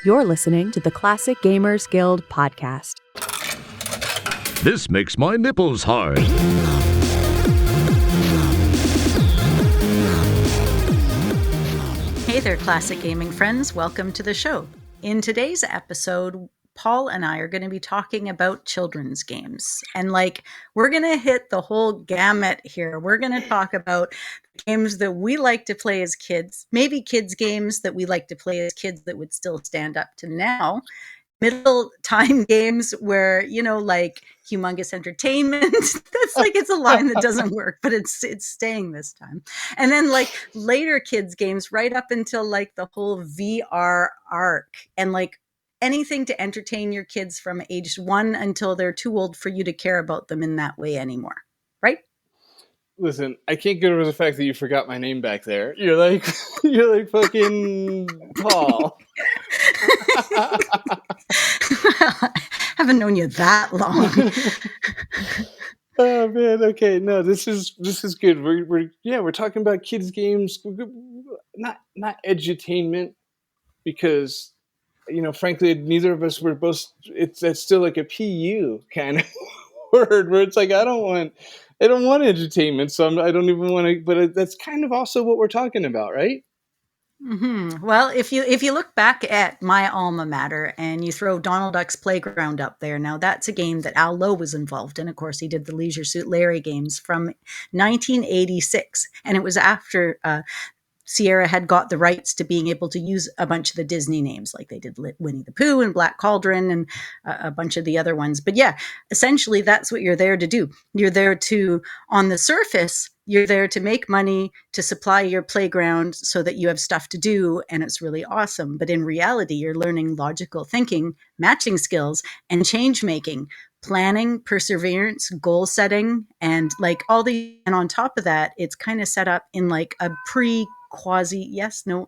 You're listening to the Classic Gamers Guild podcast. This makes my nipples hard. Hey there, classic gaming friends. Welcome to the show. In today's episode, Paul and I are going to be talking about children's games. And we're going to hit the whole gamut here. We're going to talk about games that we like to play as kids, maybe kids' games that we like to play as kids that would still stand up to now, middle time games where, humongous entertainment. That's it's a line that doesn't work, but it's staying this time. And then later kids games right up until the whole VR arc and anything to entertain your kids from age 1 until they're too old for you to care about them in that way anymore. Right? Listen, I can't get over the fact that you forgot my name back there. You're like fucking Paul. I haven't known you that long. Oh man, okay, no, this is good. We're talking about kids games, not edutainment, because frankly, neither of us were both. It's still like a PU kind of word where it's I don't want entertainment, so I don't even want to. But that's kind of also what we're talking about, right? Mm-hmm. Well, if you look back at my alma mater and you throw Donald Duck's Playground up there, now that's a game that Al Lowe was involved in. Of course, he did the Leisure Suit Larry games from 1986, and it was after Sierra had got the rights to being able to use a bunch of the Disney names, like they did Winnie the Pooh and Black Cauldron and a bunch of the other ones. But yeah, essentially that's what you're there to do. You're there to, on the surface, you're there to make money, to supply your playground so that you have stuff to do, and it's really awesome. But in reality, you're learning logical thinking, matching skills, and change making, planning, perseverance, goal setting, and all the. And on top of that, it's kind of set up in a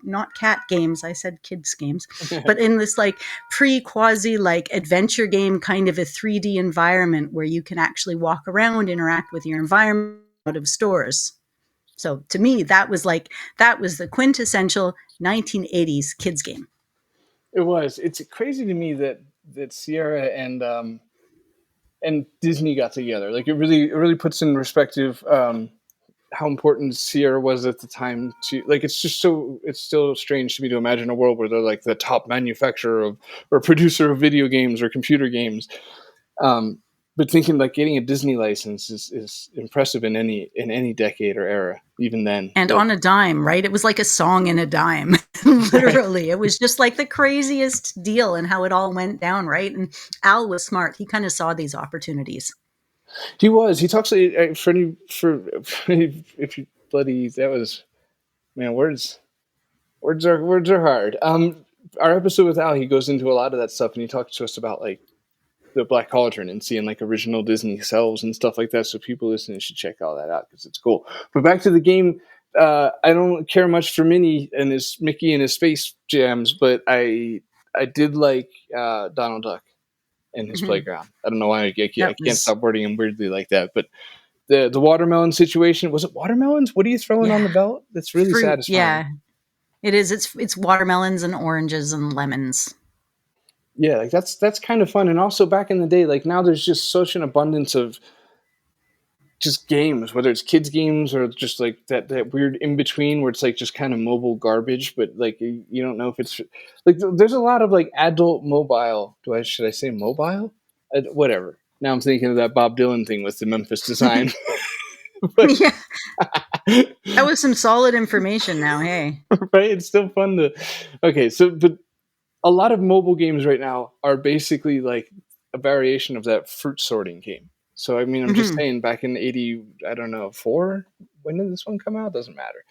not cat games. I said kids games, but in this pre-quasi adventure game kind of a 3D environment where you can actually walk around, interact with your environment out of stores. So to me, that was the quintessential 1980s kids game. It was. It's crazy to me that Sierra and Disney got together. It really puts in perspective how important Sierra was at the time to it's still strange to me to imagine a world where they're the top manufacturer or producer of video games or computer games. But thinking getting a Disney license is impressive in any decade or era, even then. And on a dime, right? It was like a song in a dime. Literally. It was just the craziest deal and how it all went down, right? And Al was smart. He kind of saw these opportunities. He was. He talks Freddy if you bloody that was man, words are hard. Our episode with Al, he goes into a lot of that stuff and he talks to us about the Black Cauldron and seeing original Disney selves and stuff like that. So people listening should check all that out because it's cool. But back to the game, I don't care much for Mickey and his Space Jams, but I did Donald Duck and his Playground. I don't know why I can't stop wording him weirdly like that. But the watermelon situation, was it watermelons? What are you throwing on the belt? That's really satisfying. Yeah, it is. It's watermelons and oranges and lemons. Yeah, that's kind of fun. And also back in the day, now there's just such an abundance of just games, whether it's kids games or just that weird in between where it's just kind of mobile garbage, but you don't know if it's there's a lot of adult mobile. Should I say mobile? Whatever. Now I'm thinking of that Bob Dylan thing with the Memphis design. Yeah. That was some solid information now, hey. Right? It's still fun to... Okay, so... But a lot of mobile games right now are basically a variation of that fruit sorting game. So, I mean, I'm just saying back in 80... I don't know, 4? When did this one come out? Doesn't matter.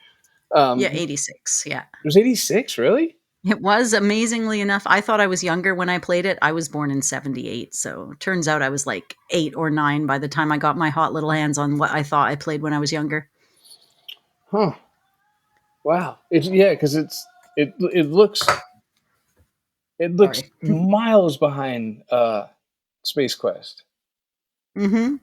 86, yeah. It was 86, really? It was, amazingly enough. I thought I was younger when I played it. I was born in 78, so turns out I was 8 or 9 by the time I got my hot little hands on what I thought I played when I was younger. Huh. Wow. Because it looks miles behind Space Quest. Mm-hmm.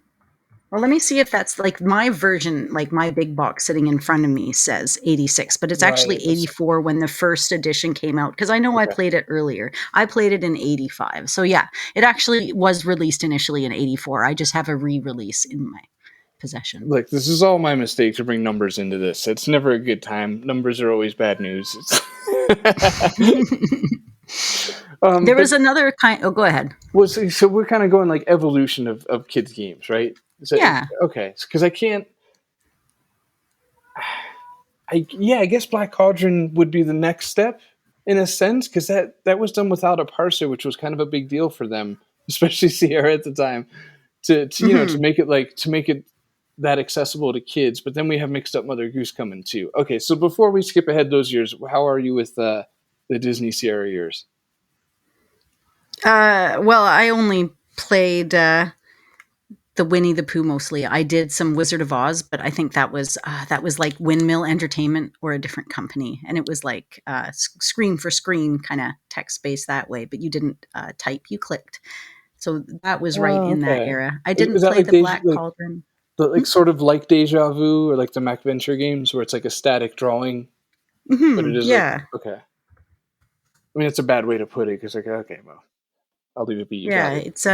Well, let me see if that's like my version, like my big box sitting in front of me says 86, but it's actually Right. That's 84 when the first edition came out because I know I okay. played it earlier. I played it in 85. So yeah, it actually was released initially in 84. I just have a re-release in my possession. Look, this is all my mistake to bring numbers into this. It's never a good time. Numbers are always bad news. There But was another kind. Oh, go ahead. so we're kind of going like evolution of kids games, right? Yeah. Okay? Because I can't. I guess Black Cauldron would be the next step in a sense because that was done without a parser, which was kind of a big deal for them, especially Sierra at the time. To Mhm. make it that accessible to kids. But then we have Mixed Up Mother Goose coming too. Okay, so before we skip ahead those years, how are you with the Disney Sierra years? Well, I only played the Winnie the Pooh mostly. I did some Wizard of Oz, but I think that was like Windmill Entertainment or a different company, and it was like screen for screen kind of text based that way. But you didn't type; you clicked. So that was right Oh, in that okay. era. I Is didn't that play like the Black Cauldron. like sort of like Deja Vu or like the Mac Venture games where it's like a static drawing, but it is like Yeah, okay. I mean, it's a bad way to put it because like okay, well, I'll leave it be. You yeah. got It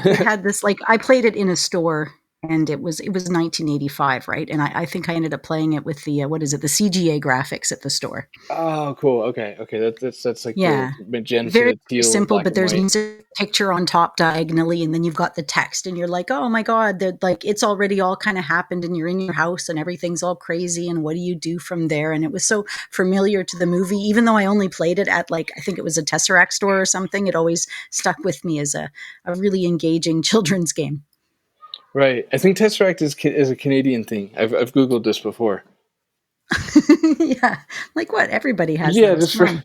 it. had this like I played it in a store, and it was 1985, right? And I think I ended up playing it with the what is it, the CGA graphics at the store. Oh, cool. Okay, okay. That's like the Yeah. Very, magenta, very teal, and simple, black but and there's a white. music picture on top diagonally, and then you've got the text, and you're like, oh my God, like it's already all kind of happened, and you're in your house, and everything's all crazy, and what do you do from there? And it was so familiar to the movie, even though I only played it at like, I think it was a Tesseract store or something, it always stuck with me as a really engaging children's game. Right. I think Tesseract is a Canadian thing. I've googled this before. Yeah. Like what? Everybody has Yeah, those. just Come for. on.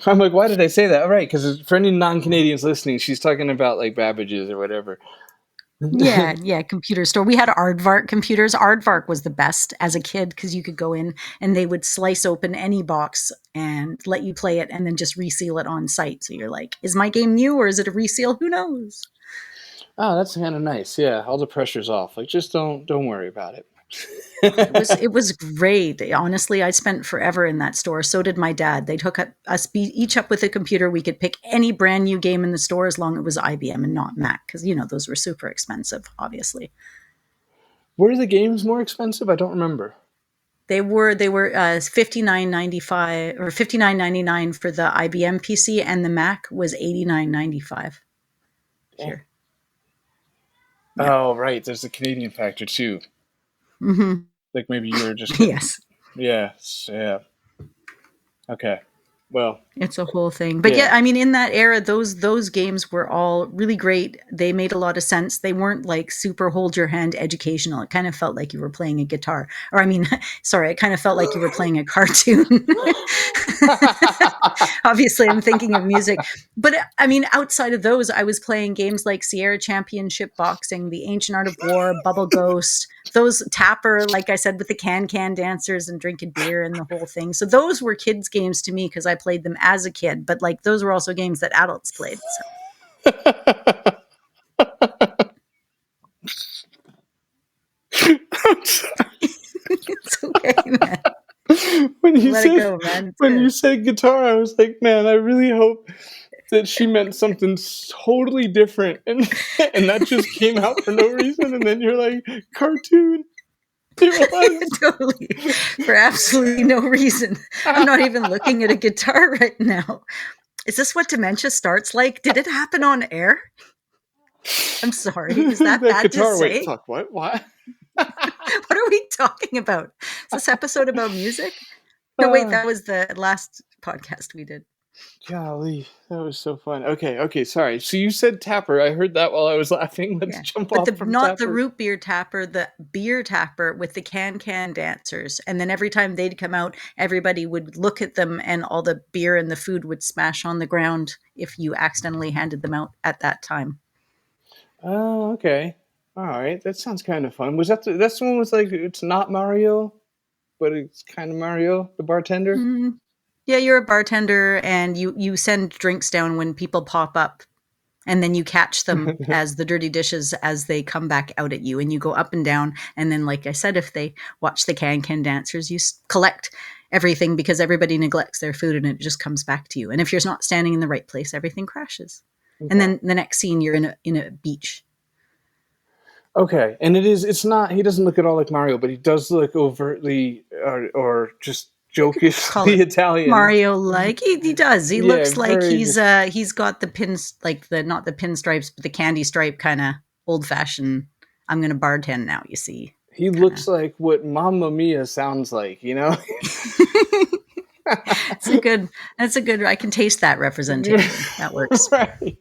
I'm like, why did I say that? All right, because for any non-Canadians listening, she's talking about like Babbage's or whatever. Yeah, yeah, computer store. We had Aardvark computers. Aardvark was the best as a kid because you could go in and they would slice open any box and let you play it and then just reseal it on site. So you're like, is my game new or is it a reseal? Who knows? Oh, that's kind of nice. Yeah, all the pressure's off. Like, just don't worry about it. It was great. Honestly, I spent forever in that store. So did my dad. They'd hook us each up with a computer. We could pick any brand new game in the store as long as it was IBM and not Mac because those were super expensive, obviously. Were the games more expensive? I don't remember. They were 59.95 or 59.99 for the IBM PC, and the Mac was 89.95 Yeah. here. Yeah. Oh, right. There's the Canadian factor too. Hmm. Like maybe you were just getting. Yes. Yeah. Yeah. Okay. Well. It's a whole thing. But yeah, Yeah. I mean, in that era, those games were all really great. They made a lot of sense. They weren't like super hold your hand educational. It kind of felt like you were playing a guitar. Or I mean, sorry, it kind of felt like you were playing a cartoon. Obviously, I'm thinking of music. But I mean, outside of those, I was playing games like Sierra Championship Boxing, The Ancient Art of War, Bubble Ghost, those Tapper, like I said, with the can dancers and drinking beer and the whole thing. So those were kids' games to me because I played them as a kid. But like those were also games that adults played. So it's okay, man. when you Let it said go, man. It's when you good. said guitar, I was like, man, I really hope that she meant something totally different, and that just came out for no reason. And then you're like, cartoon. It was. Totally. For absolutely no reason. I'm not even looking at a guitar right now. Is this what dementia starts like? Did it happen on air? I'm sorry. Is that That bad to guitar. Wait, say? fuck. What? What are we talking about? Is this episode about music? No, wait, Uh, that was the last podcast we did. golly, that was so fun. Okay, sorry. So you said Tapper. I heard that while I was laughing. Let's Yeah. jump But off the from not the Tapper. root beer tapper, the beer tapper with the can dancers. And then every time they'd come out, everybody would look at them and all the beer and the food would smash on the ground if you accidentally handed them out at that time. Oh, okay. All right. That sounds kind of fun. Was that's the one with like it's not Mario, but it's kind of Mario, the bartender? Mm. Yeah, you're a bartender and you send drinks down when people pop up. And then you catch them as the dirty dishes as they come back out at you, and you go up and down. And then, like I said, if they watch the can dancers, you collect everything because everybody neglects their food and it just comes back to you. And if you're not standing in the right place, everything crashes. Okay. And then the next scene, you're in a beach. Okay, and it's not, he doesn't look at all like Mario, but he does look overtly or just jokishly Italian. Mario like he does. He looks like he's got the pins, like not the pinstripes, but the candy stripe kind of old fashioned. I'm gonna bartend now. You see, he looks like what Mamma Mia sounds like. You know, that's a good. I can taste that representation. That works. Right.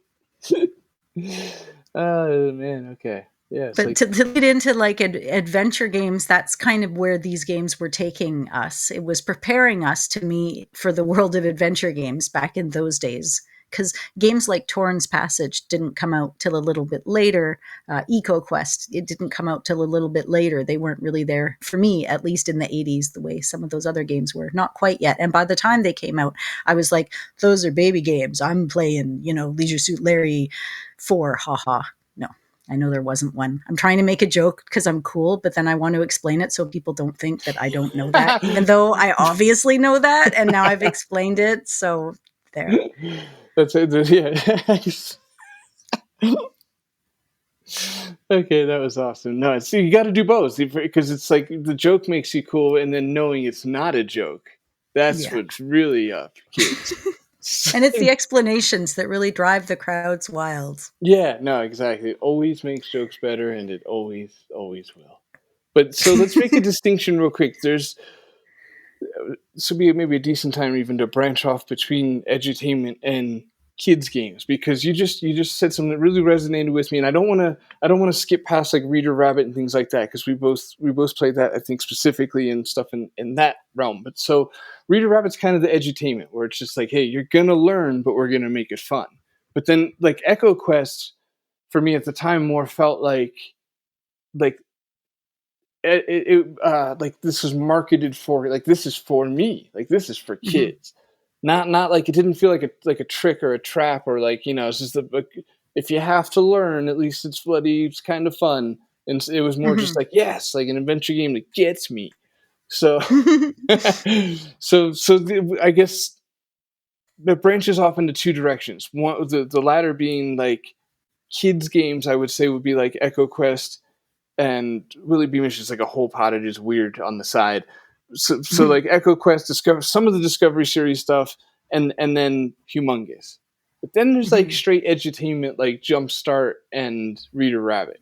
Oh man. Okay. Yeah, but to lead into like adventure games, that's kind of where these games were taking us. It was preparing us for the world of adventure games back in those days. Because games like Torrens Passage didn't come out till a little bit later. EcoQuest, it didn't come out till a little bit later. They weren't really there, for me, at least in the 80s, the way some of those other games were. Not quite yet. And by the time they came out, I was like, those are baby games. I'm playing, Leisure Suit Larry 4, haha. No. I know there wasn't one. I'm trying to make a joke because I'm cool, but then I want to explain it so people don't think that I don't know that, even though I obviously know that, and now I've explained it. So there. That's it. Yeah. Okay, that was awesome. No, see, you got to do both because it's like the joke makes you cool, and then knowing it's not a joke, that's what's really up kids. And it's the explanations that really drive the crowds wild. Yeah, no, exactly. It always makes jokes better, and it always will. But so let's make a distinction real quick. This would be maybe a decent time even to branch off between edutainment and kids games, because you just said something that really resonated with me, and I don't want to skip past like Reader Rabbit and things like that, because we both played that, I think, specifically and stuff in that realm. But so Reader Rabbit's kind of the edutainment where it's just like, hey, you're gonna learn, but we're gonna make it fun. But then like EcoQuest for me at the time more felt like like this was marketed for, like, this is for me, like this is for kids. Not like, it didn't feel like a trick or a trap, or like, it's just if you have to learn, at least it's bloody, it's kind of fun. And it was more just like, yes, like an adventure game that gets me. So, I guess that branches off into two directions. One, the latter being like kids games, I would say would be like EcoQuest and Willy Beamish is like a whole pot of just weird on the side. So like EcoQuest, some of the Discovery Series stuff, and then Humongous. But then there's like straight edutainment like Jumpstart and Reader Rabbit.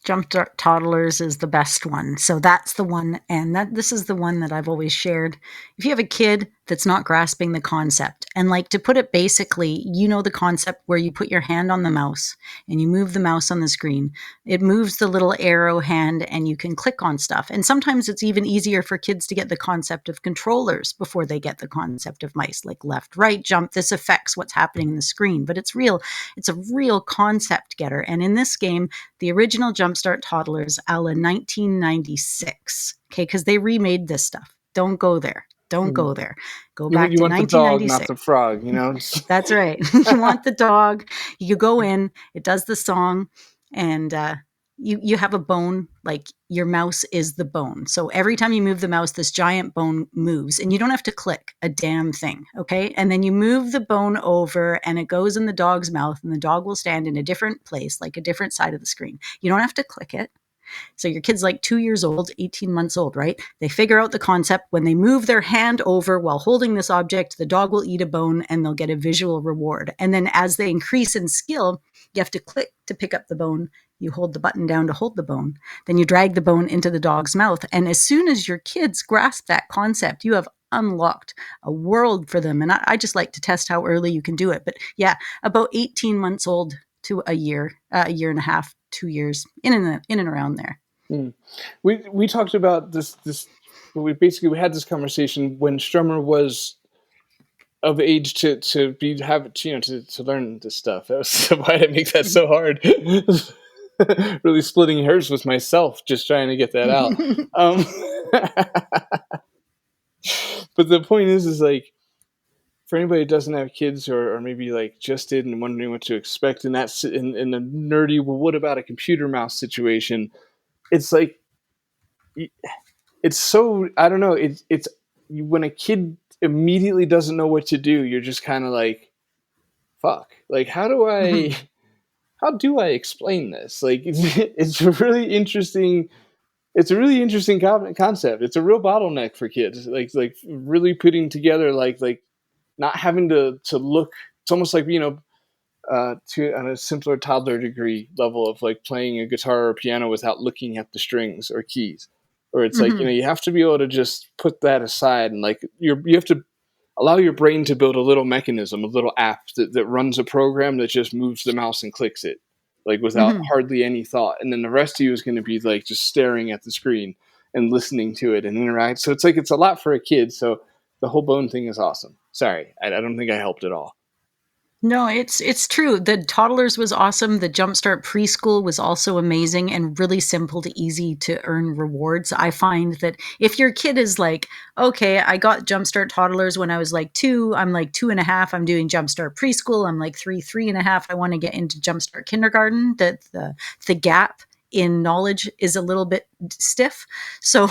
Jumpstart Toddlers is the best one. So that's the one, and this is the one that I've always shared. If you have a kid that's not grasping the concept, and like, to put it basically, the concept where you put your hand on the mouse and you move the mouse on the screen. It moves the little arrow hand and you can click on stuff. And sometimes it's even easier for kids to get the concept of controllers before they get the concept of mice, like left, right, jump. This affects what's happening in the screen, but it's real. It's a real concept getter. And in this game, the original Jumpstart Toddlers, a la 1996, okay, because they remade this stuff. Don't go there. Don't go there. Go back to 1996. You want the dog, not the frog, That's right. You want the dog. You go in, it does the song, and you have a bone, like your mouse is the bone. So every time you move the mouse, this giant bone moves, and you don't have to click a damn thing, okay? And then you move the bone over, and it goes in the dog's mouth, and the dog will stand in a different place, like a different side of the screen. You don't have to click it. So your kid's like 2 years old, 18 months old, right? They figure out the concept. When they move their hand over while holding this object, the dog will eat a bone and they'll get a visual reward. And then as they increase in skill, you have to click to pick up the bone. You hold the button down to hold the bone. Then you drag the bone into the dog's mouth. And as soon as your kids grasp that concept, you have unlocked a world for them. And I just like to test how early you can do it. But yeah, about 18 months old to a year and a half, 2 years, in and around there. We talked about this. We had this conversation when Strummer was of age to learn this stuff. That was why did I make that so hard? Really splitting hairs with myself, just trying to get that out. But the point is like, for anybody who doesn't have kids or maybe like just did and wondering what to expect in that in a nerdy, well, what about a computer mouse situation? It's like, it's so, I don't know. It's when a kid immediately doesn't know what to do, you're just kind of like, fuck, like, how do I explain this? Like, it's a really interesting, concept. It's a real bottleneck for kids. Like really putting together, like not having to look. It's almost like, to on a simpler toddler degree level of like playing a guitar or piano without looking at the strings or keys. Or it's like, you have to be able to just put that aside and like you have to allow your brain to build a little mechanism, a little app that runs a program that just moves the mouse and clicks it, like without hardly any thought. And then the rest of you is going to be like just staring at the screen and listening to it and interact. So it's like, it's a lot for a kid. So the whole bone thing is awesome. Sorry, I don't think I helped at all. No, it's true. The toddlers was awesome. The Jumpstart preschool was also amazing and really simple to easy to earn rewards. I find that if your kid is like, okay, I got Jumpstart toddlers when I was like 2, I'm like 2.5, I'm doing Jumpstart preschool, I'm like 3.5, I want to get into Jumpstart kindergarten, the gap in knowledge is a little bit stiff. So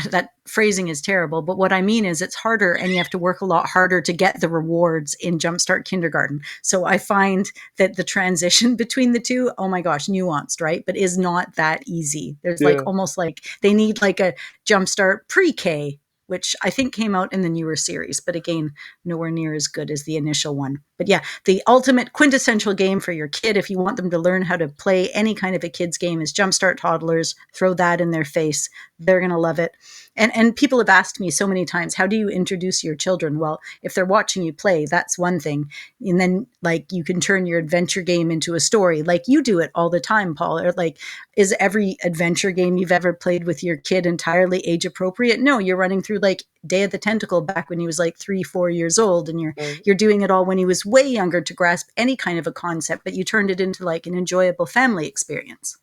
that phrasing is terrible. But what I mean is it's harder and you have to work a lot harder to get the rewards in Jumpstart kindergarten. So I find that the transition between the two, oh my gosh, nuanced, right? But is not that easy. There's like almost like they need like a Jumpstart pre-K, which I think came out in the newer series, but again, nowhere near as good as the initial one. But yeah, the ultimate quintessential game for your kid, if you want them to learn how to play any kind of a kid's game, is Jumpstart Toddlers. Throw that in their face. They're going to love it. And people have asked me so many times, how do you introduce your children? Well, if they're watching you play, that's one thing. And then like you can turn your adventure game into a story. Like you do it all the time, Paul. Or like, is every adventure game you've ever played with your kid entirely age appropriate? No, you're running through like Day of the Tentacle back when he was like 3-4 years old, and you're doing it all when he was way younger to grasp any kind of a concept, but you turned it into like an enjoyable family experience.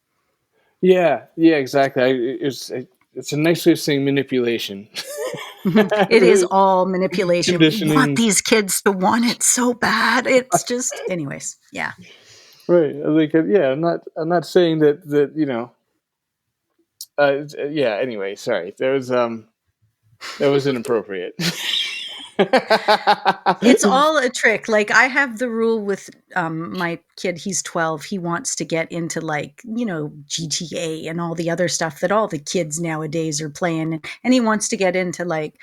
Yeah, exactly. It's a nice way of saying manipulation. It is all manipulation. We want these kids to want it so bad. It's just, anyways, yeah. Right. Like, yeah, I'm not saying that yeah. Anyway, sorry. That was inappropriate. It's all a trick. Like I have the rule with my kid, he's 12. He wants to get into like, GTA and all the other stuff that all the kids nowadays are playing. And he wants to get into like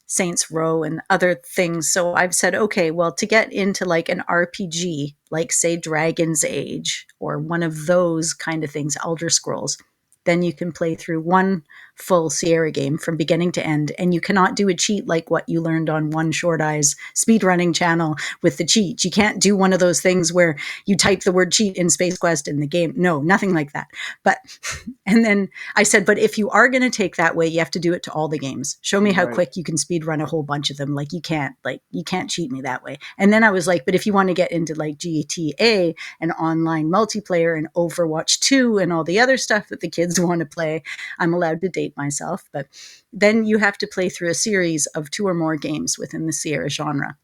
Saints Row and other things. So I've said, okay, well, to get into like an RPG, like say Dragon's Age or one of those kind of things, Elder Scrolls, then you can play through one full Sierra game from beginning to end. And you cannot do a cheat like what you learned on One Short Eye's speedrunning channel with the cheat. You can't do one of those things where you type the word cheat in Space Quest in the game. No, nothing like that. But, and then I said, but if you are going to take that way, you have to do it to all the games. Show me how quick you can speedrun a whole bunch of them. Like you can't cheat me that way. And then I was like, but if you want to get into like GTA and online multiplayer and Overwatch 2 and all the other stuff that the kids want to play, I'm allowed to date myself, but then you have to play through a series of 2 or more games within the Sierra genre.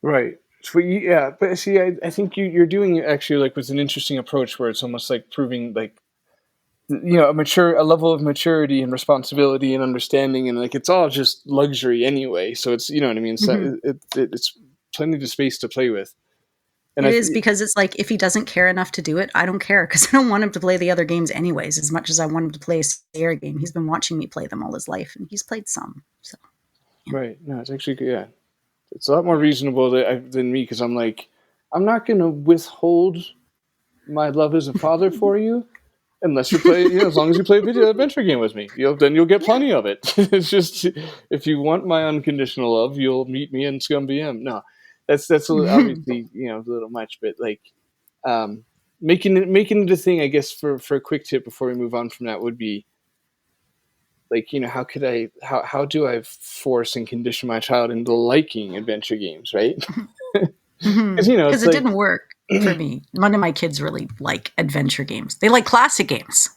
Right. So yeah, but see, I think you're doing it actually like with an interesting approach where it's almost like proving like a level of maturity and responsibility and understanding, and like it's all just luxury anyway. So it's what I mean. So it's plenty of space to play with. And it is because it's like if he doesn't care enough to do it, I don't care because I don't want him to play the other games anyways. As much as I want him to play a Sierra game, he's been watching me play them all his life, and he's played some. So yeah. Right? No, it's actually it's a lot more reasonable than me because I'm like, I'm not going to withhold my love as a father for you unless you play. As long as you play a video adventure game with me, then you'll get plenty of it. It's just if you want my unconditional love, you'll meet me in Scum BM. No. That's obviously a little much, but like making it a thing. I guess for a quick tip before we move on from that would be like how do I force and condition my child into liking adventure games, right? Because it didn't work for me. None of my kids really like adventure games. They like classic games.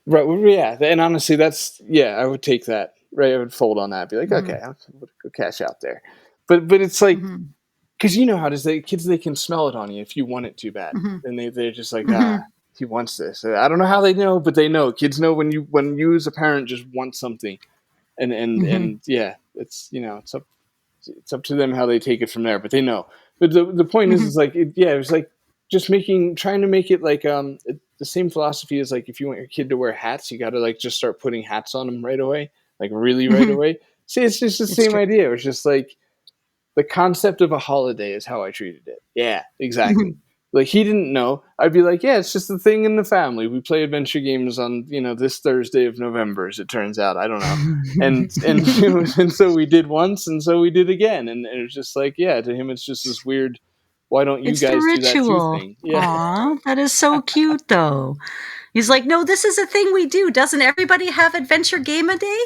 Right. Well, yeah, and honestly, I would take that. Right, I would fold on that. Be like, okay, I'll go cash out there. but it's like, Mm-hmm. because you know how it is. Kids, they can smell it on you if you want it too bad, Mm-hmm. and they're just like, Mm-hmm. he wants this. I don't know how they know, but they know. Kids know when you as a parent just want something, Mm-hmm. and yeah, it's it's up to them how they take it from there, but they know. But the point Mm-hmm. is like, it was like just trying to make it like the same philosophy as like if you want your kid to wear hats, you got to like just start putting hats on them right away, like really right Mm-hmm. away. See, it's just the It's same true. idea. It's just like the concept of a holiday is how I treated it. Yeah, exactly. Mm-hmm. Like he didn't know. I'd be like, yeah, it's just a thing in the family. We play adventure games on this Thursday of November, as it turns out. I don't know, and and so we did once, and so we did again, and it was just like, yeah, to him it's just this weird. Why don't you It's the guys do that too ritual. thing? Yeah. Aw, that is so cute, though. He's like, no, this is a thing we do. Doesn't everybody have adventure game a day?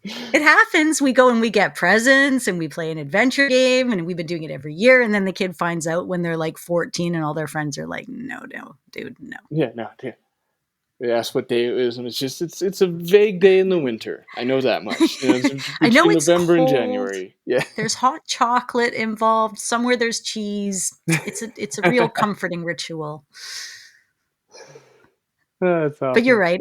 It happens. We go and we get presents and we play an adventure game, and we've been doing it every year. And then the kid finds out when they're like 14 and all their friends are like, no, dude, no. Yeah, no, yeah. They ask what day it is, and it's a vague day in the winter. I know that much. It's I know between it's November and cold. January. Yeah. There's hot chocolate involved. Somewhere there's cheese. It's a real comforting ritual. That's But you're awesome. right.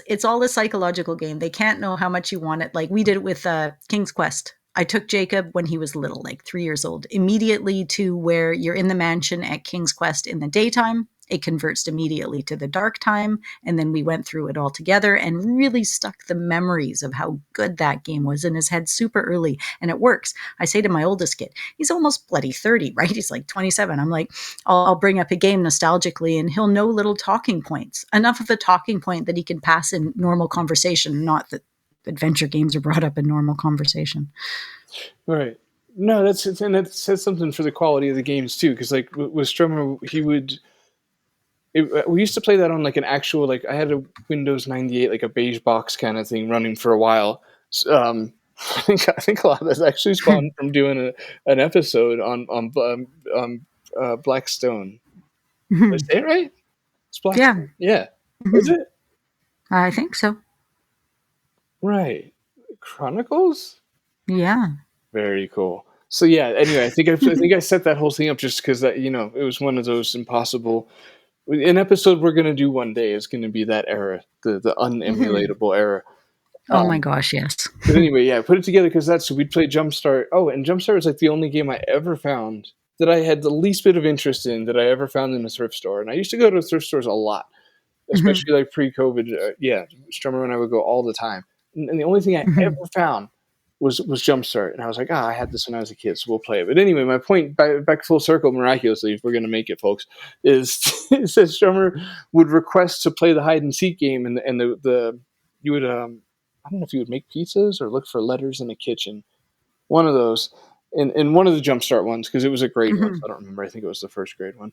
It's all a psychological game. They can't know how much you want it. Like we did it with King's Quest. I took Jacob when he was little, like 3 years old, immediately to where you're in the mansion at King's Quest in the daytime. It converts immediately to the dark time. And then we went through it all together and really stuck the memories of how good that game was in his head super early. And it works. I say to my oldest kid, he's almost bloody 30, right? He's like 27. I'm like, I'll bring up a game nostalgically and he'll know little talking points, enough of a talking point that he can pass in normal conversation, not that adventure games are brought up in normal conversation. Right. No, and that says something for the quality of the games too. Because like with Strummer, we used to play that on like an actual, like I had a Windows 98, like a beige box kind of thing running for a while. I think a lot of that's actually spawned from doing an episode on Blackstone. Did I say it right? It's Yeah, Blackstone. Yeah. Is it? I think so. Right. Chronicles? Yeah. Very cool. So yeah. Anyway, I think I set that whole thing up just because that it was one of those impossible. An episode we're gonna do one day is gonna be that era, the unemulatable era. Oh my gosh, yes. But anyway, yeah, put it together because we'd play Jumpstart. Oh, and Jumpstart was like the only game I ever found that I had the least bit of interest in that I ever found in a thrift store. And I used to go to thrift stores a lot, especially like pre-COVID. Yeah, Strummer and I would go all the time. And the only thing I ever found was Jumpstart, and I was like, I had this when I was a kid, so we'll play it. But anyway, my point, back full circle, miraculously, if we're going to make it, folks, is it says Strummer would request to play the hide and seek game, and the you would I don't know if you would make pizzas or look for letters in a kitchen, one of those, in one of the Jumpstart ones because it was a grade one. So I don't remember. I think it was the first grade one.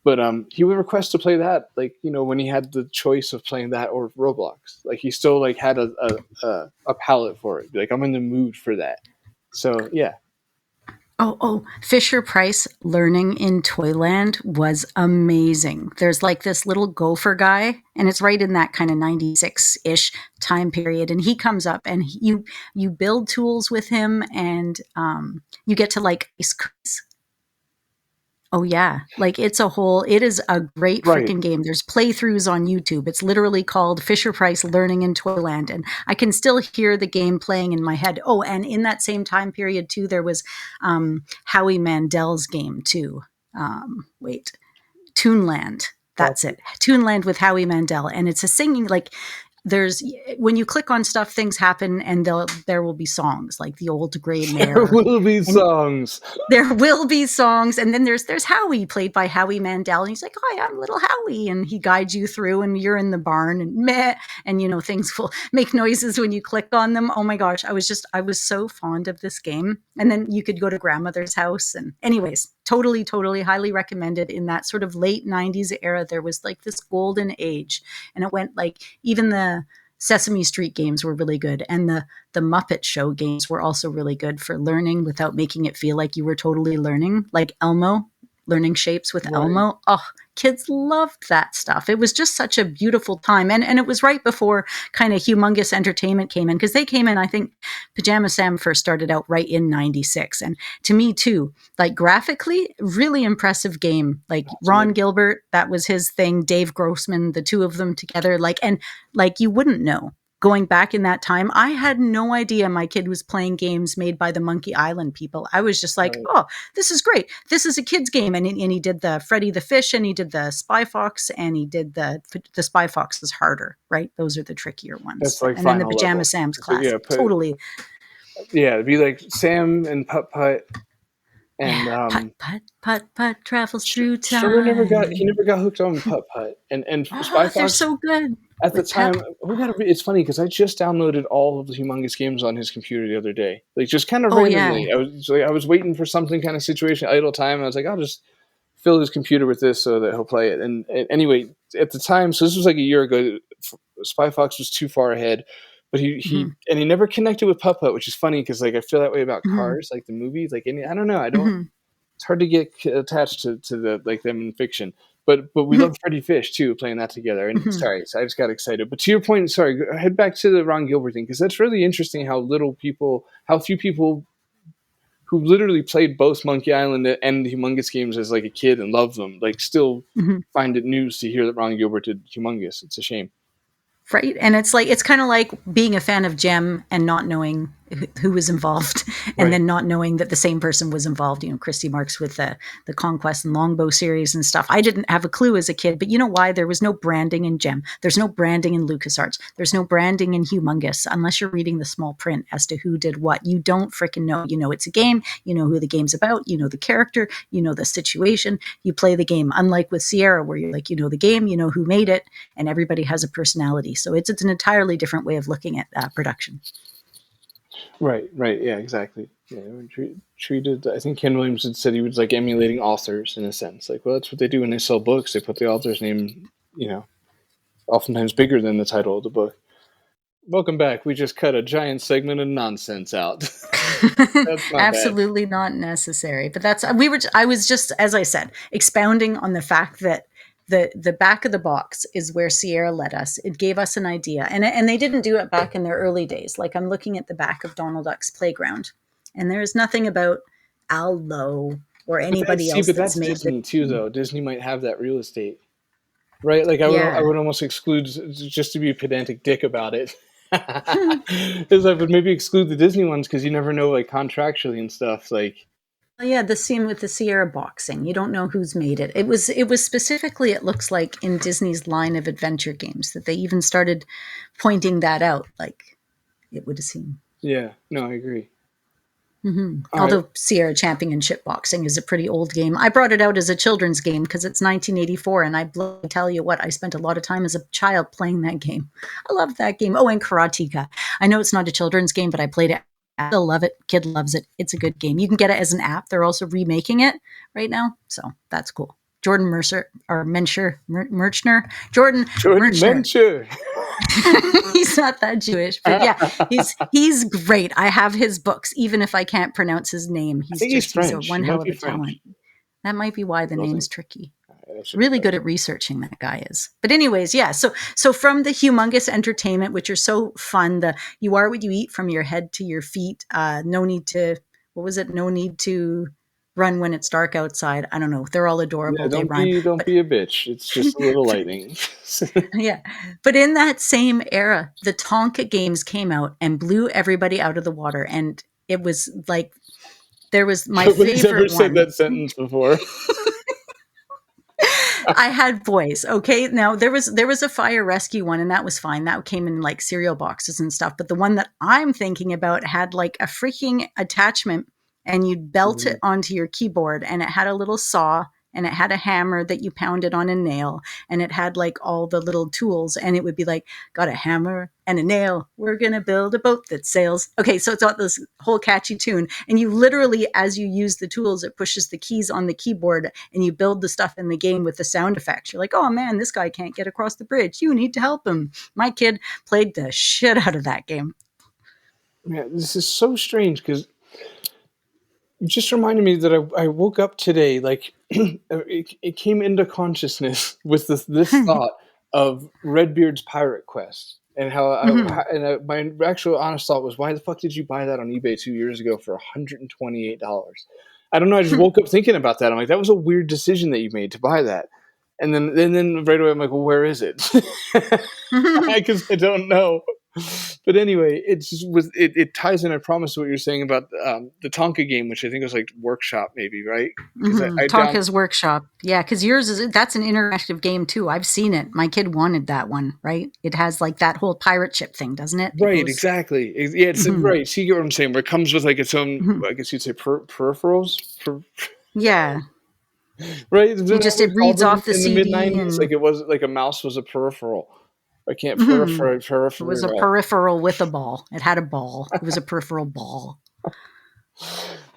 But he would request to play that, like when he had the choice of playing that or Roblox. Like he still like had a palette for it. Like I'm in the mood for that. So yeah. Oh, Fisher Price learning in Toyland was amazing. There's like this little gopher guy, and it's right in that kind of 96-ish time period. And he comes up and you build tools with him, and you get to like ice cookies. Oh yeah, like it is a great Right. freaking game. There's playthroughs on YouTube. It's literally called Fisher Price Learning in Toyland, and I can still hear the game playing in my head. Oh, and in that same time period too, there was Howie Mandel's game too. Toonland. That's it. Toonland with Howie Mandel, and it's a singing like. There's when you click on stuff, things happen, and there will be songs like the Old Gray Mare. There will be songs. There will be songs, and then there's Howie, played by Howie Mandel, and he's like, "Hi, I'm little Howie," and he guides you through, and you're in the barn, and meh, and things will make noises when you click on them. Oh my gosh, I was so fond of this game, and then you could go to grandmother's house, and anyways, totally, highly recommended. In that sort of late '90s era, there was like this golden age, and it went like even the Sesame Street games were really good, and the Muppet Show games were also really good for learning without making it feel like you were totally learning, like Elmo. learning shapes with Right. Elmo. Oh, kids loved that stuff. It was just such a beautiful time. And it was right before kind of humongous entertainment came in, because they came in, I think Pajama Sam first started out right in 96. And to me too, like graphically, really impressive game. Like Ron Gilbert, that was his thing. Dave Grossman, the two of them together. And you wouldn't know. Going back in that time, I had no idea my kid was playing games made by the Monkey Island people. I was just like, oh, this is great. This is a kid's game. And he did the Freddy the Fish, and he did the Spy Fox, and he did the Spy Fox is harder, right? Those are the trickier ones. That's like and then the final Pajama level. Sam's So, class. yeah, Totally. Yeah, it'd be like Sam and Putt Putt. And Putt, putt, putt, putt travels through time. Sugar never got hooked on Putt Putt. And Spy Fox, they're so good. at the time, it's funny because I just downloaded all of the humongous games on his computer the other day, like just kind of randomly. Yeah. I was waiting for something kind of situation, idle time, and I was like, I'll just fill his computer with this so that he'll play it. And anyway, at the time, so this was like a year ago, Spy Fox was too far ahead, but he never connected with Putt Putt, which is funny because like I feel that way about Cars, like the movie. Like I don't know, it's hard to get attached to the like them in fiction. But we love Freddy Fish too, playing that together. And sorry, so I just got excited. But to your point, sorry, head back to the Ron Gilbert thing, because that's really interesting how few people who literally played both Monkey Island and the Humongous games as like a kid and loved them, like still find it news to hear that Ron Gilbert did Humongous. It's a shame. Right. And it's kind of like being a fan of Gem and not knowing who was involved, and then not knowing that the same person was involved. Christy Marks with the Conquest and Longbow series and stuff. I didn't have a clue as a kid, but you know why? There was no branding in Gem. There's no branding in LucasArts. There's no branding in Humongous, unless you're reading the small print as to who did what. You don't freaking know. You know it's a game. You know who the game's about. You know the character. You know the situation. You play the game. Unlike with Sierra, where you're like, you know the game, you know who made it, and everybody has a personality. So it's an entirely different way of looking at production. Right, yeah, exactly. Yeah, treated. I think Ken Williams had said he was like emulating authors in a sense. Like, well, that's what they do when they sell books. They put the author's name, oftentimes bigger than the title of the book. Welcome back. We just cut a giant segment of nonsense out. That's not absolutely not necessary. But I was just, as I said, expounding on the fact that the back of the box is where Sierra led us. It gave us an idea. And they didn't do it back in their early days. Like I'm looking at the back of Donald Duck's Playground, and there's nothing about Al Lowe or anybody else that's made Disney too, though. Disney might have that real estate. Right? Like I would almost exclude, just to be a pedantic dick about it, is I would maybe exclude the Disney ones because you never know, like contractually and stuff. Like, yeah, the scene with the Sierra boxing. You don't know who's made it. It was specifically, it looks like, in Disney's line of adventure games that they even started pointing that out. Like, it would seem. Yeah, no, I agree. Although Sierra Championship Boxing is a pretty old game. I brought it out as a children's game because it's 1984, and I tell you what, I spent a lot of time as a child playing that game. I love that game. Oh, and Karateka. I know it's not a children's game, but I played it. I still love it. Kid loves it. It's a good game. You can get it as an app. They're also remaking it right now, so that's cool. Jordan Mencher. He's not that Jewish, but yeah, he's great. I have his books, even if I can't pronounce his name. He's a one hell of a talent. That might be why the name's tricky. Really good at researching, that guy is. But anyways, yeah. So from the humongous entertainment, which are so fun, you are what you eat from your head to your feet. No need to run when it's dark outside. I don't know. They're all adorable. Don't be a bitch. It's just a little lightning. Yeah. But in that same era, the Tonka games came out and blew everybody out of the water. And it was like, there was Nobody's favorite ever said that sentence before. I had boys. Okay. Now there was a fire rescue one, and that was fine. That came in like cereal boxes and stuff. But the one that I'm thinking about had like a freaking attachment, and you'd belt it onto your keyboard, and it had a little saw, and it had a hammer that you pounded on a nail, and it had like all the little tools, and it would be like, got a hammer and a nail, we're gonna build a boat that sails. Okay, so it's got this whole catchy tune, and you literally, as you use the tools, it pushes the keys on the keyboard, and you build the stuff in the game with the sound effects. You're like, oh man, this guy can't get across the bridge, you need to help him. My kid played the shit out of that game. Yeah, this is so strange because it just reminded me that I woke up today, like it came into consciousness with this thought of Redbeard's Pirate Quest. And my actual honest thought was, why the fuck did you buy that on eBay 2 years ago for $128? I don't know. I just woke up thinking about that. I'm like, that was a weird decision that you made to buy that. And then right away I'm like, well, where is it? Because I don't know. But anyway, it ties in, I promise, what you're saying about the Tonka game, which I think was like Workshop, maybe, right? Tonka's Workshop. Yeah, because that's an interactive game too. I've seen it. My kid wanted that one, right? It has like that whole pirate ship thing, doesn't it? Right, exactly. Yeah, it's right. So you get what I'm saying, where it comes with like its own, I guess you'd say peripherals? Yeah. Right? It reads off the CD. In the mid-90s, like it was like a mouse was a peripheral. I can't peripheral. It was a peripheral with a ball. It had a ball. It was a peripheral ball.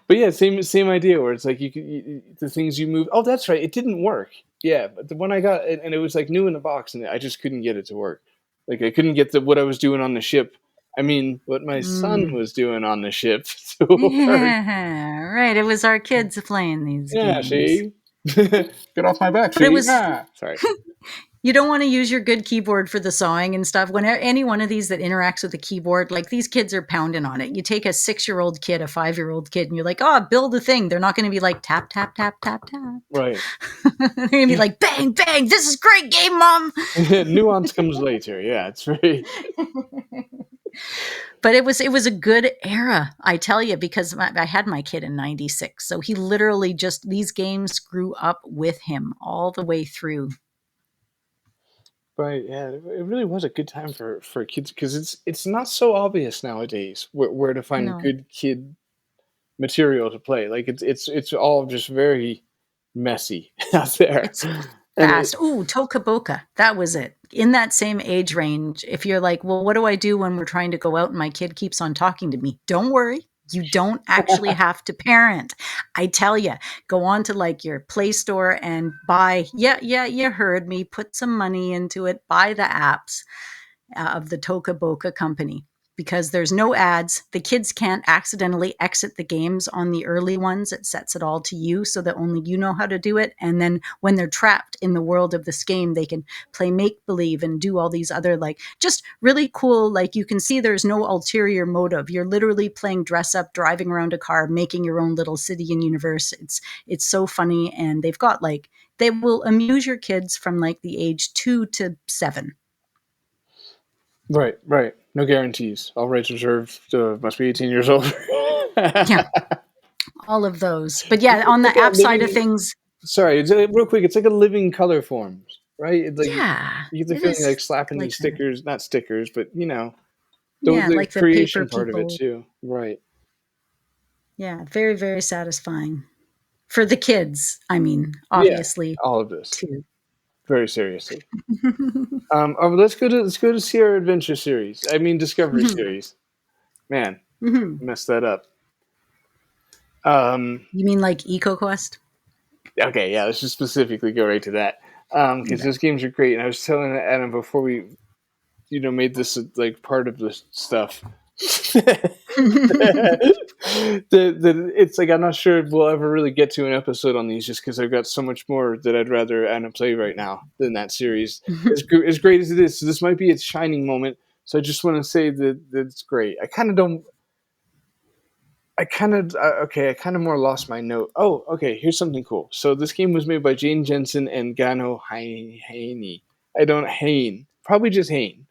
But yeah, same idea where it's like the things you move. Oh, that's right. It didn't work. Yeah, but the one I got, and it was like new in the box, and I just couldn't get it to work. Like I couldn't get what I was doing on the ship. I mean, what my son was doing on the ship. Yeah, right. It was our kids playing these games. Yeah, see? Get off my back, see? Sorry. You don't want to use your good keyboard for the sawing and stuff. When any one of these that interacts with a keyboard, like these kids are pounding on it. You take a 6-year-old kid, a 5-year-old kid, and you're like, oh, build a thing. They're not going to be like tap, tap, tap, tap, tap. Right. They're going to be like, bang, bang. This is great game, Mom. Nuance comes later. Yeah, it's very... But it was a good era, I tell you, because I had my kid in 96. So he literally these games grew up with him all the way through. Right, yeah, it really was a good time for kids, because it's not so obvious nowadays where to find good kid material to play. Like it's all just very messy out there. It's fast. Ooh, Toka Boca. That was it. In that same age range, if you're like, well, what do I do when we're trying to go out and my kid keeps on talking to me? Don't worry. You don't actually have to parent. I tell you, go on to like your Play Store and buy. Yeah, you heard me. Put some money into it. Buy the apps of the Toka Boca company, because there's no ads. The kids can't accidentally exit the games on the early ones. It sets it all to you so that only you know how to do it. And then when they're trapped in the world of this game, they can play make-believe and do all these other like just really cool, like you can see there's no ulterior motive. You're literally playing dress up, driving around a car, making your own little city and universe. It's so funny. And they've got like, they will amuse your kids from like the age 2 to 7. Right. No guarantees. All rights reserved. Must be 18 years old. Yeah. All of those. But yeah, on the app side of things. Sorry, real quick. It's like a living color forms, right? It's like, yeah. You get the feeling like slapping like these stickers, not stickers, but the like creation the part of it too. Right. Yeah. Very, very satisfying for the kids. I mean, obviously. All of this. Too. Very seriously. Let's go to Sierra Adventure series. I mean Discovery series. Man, messed that up. You mean like EcoQuest? Okay, yeah. Let's just specifically go right to that, because those games are great. And I was telling Adam before we, made this like part of this stuff. It's like I'm not sure if we'll ever really get to an episode on these, just because I've got so much more that I'd rather Anna play right now than that series. As great as it is, so this might be its shining moment. So I just want to say that it's great. I kind of more lost my note. Oh, okay. Here's something cool. So this game was made by Jane Jensen and Gano Haney. Probably just Hain.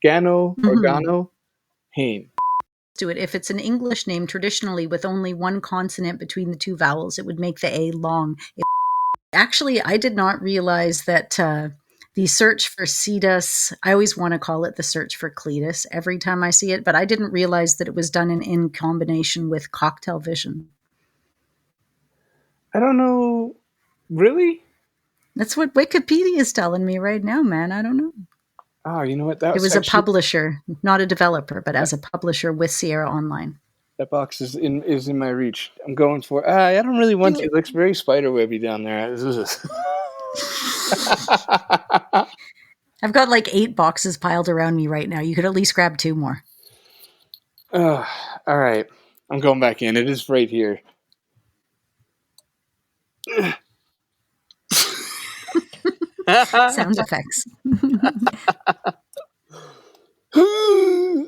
Gano or Gano Hain. Do it. If it's an English name, traditionally with only one consonant between the two vowels, it would make the A long. Actually, I did not realize that the search for Cetus, I always want to call it the search for Cletus every time I see it, but I didn't realize that it was done in combination with Cocktail Vision. I don't know. Really? That's what Wikipedia is telling me right now, man. I don't know. Oh, you know what? It was a publisher, not a developer, but as a publisher with Sierra Online. That box is in my reach. I'm going for it. I don't really want to. It looks very spiderwebby down there. I've got like 8 boxes piled around me right now. You could at least grab 2 more. All right. I'm going back in. It is right here. Sound effects.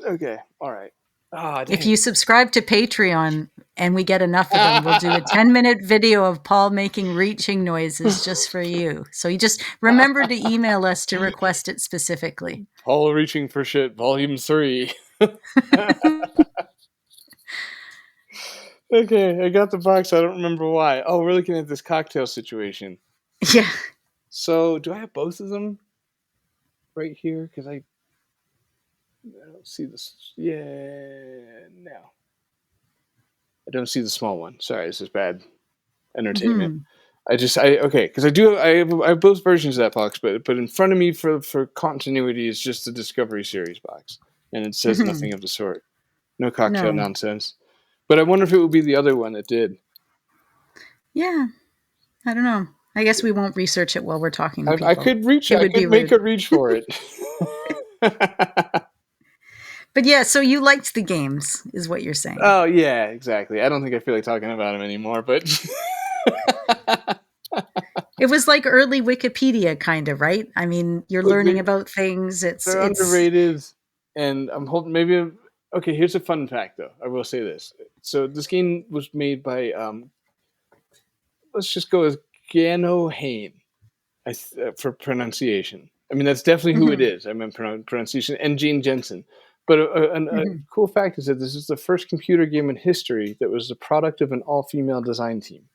Okay, all right. Oh, If you subscribe to Patreon and we get enough of them, we'll do a 10-minute video of Paul making reaching noises just for you. So you just remember to email us to request it specifically. Paul Reaching for Shit, Volume 3. Okay, I got the box. I don't remember why. Oh, we're looking at this cocktail situation. Yeah. So, do I have both of them right here? Because I don't see this. Yeah, no. I don't see the small one. Sorry, this is bad entertainment. Okay, because I have both versions of that box, but in front of me for continuity is just the Discovery Series box, and it says nothing of the sort. No cocktail nonsense. But I wonder if it would be the other one that did. Yeah, I don't know. I guess we won't research it while we're talking to people. I could reach it. I could make a reach for it. But yeah, so you liked the games, is what you're saying. Oh, yeah, exactly. I don't think I feel like talking about them anymore, but... It was like early Wikipedia, kind of, right? I mean, you're learning about things. They're underrated, and I'm hoping maybe... Okay, here's a fun fact, though. I will say this. So this game was made by... let's just go with Gano Hain for pronunciation. I mean, that's definitely who it is. I meant pronunciation. And Gene Jensen. But a cool fact is that this is the first computer game in history that was the product of an all-female design team.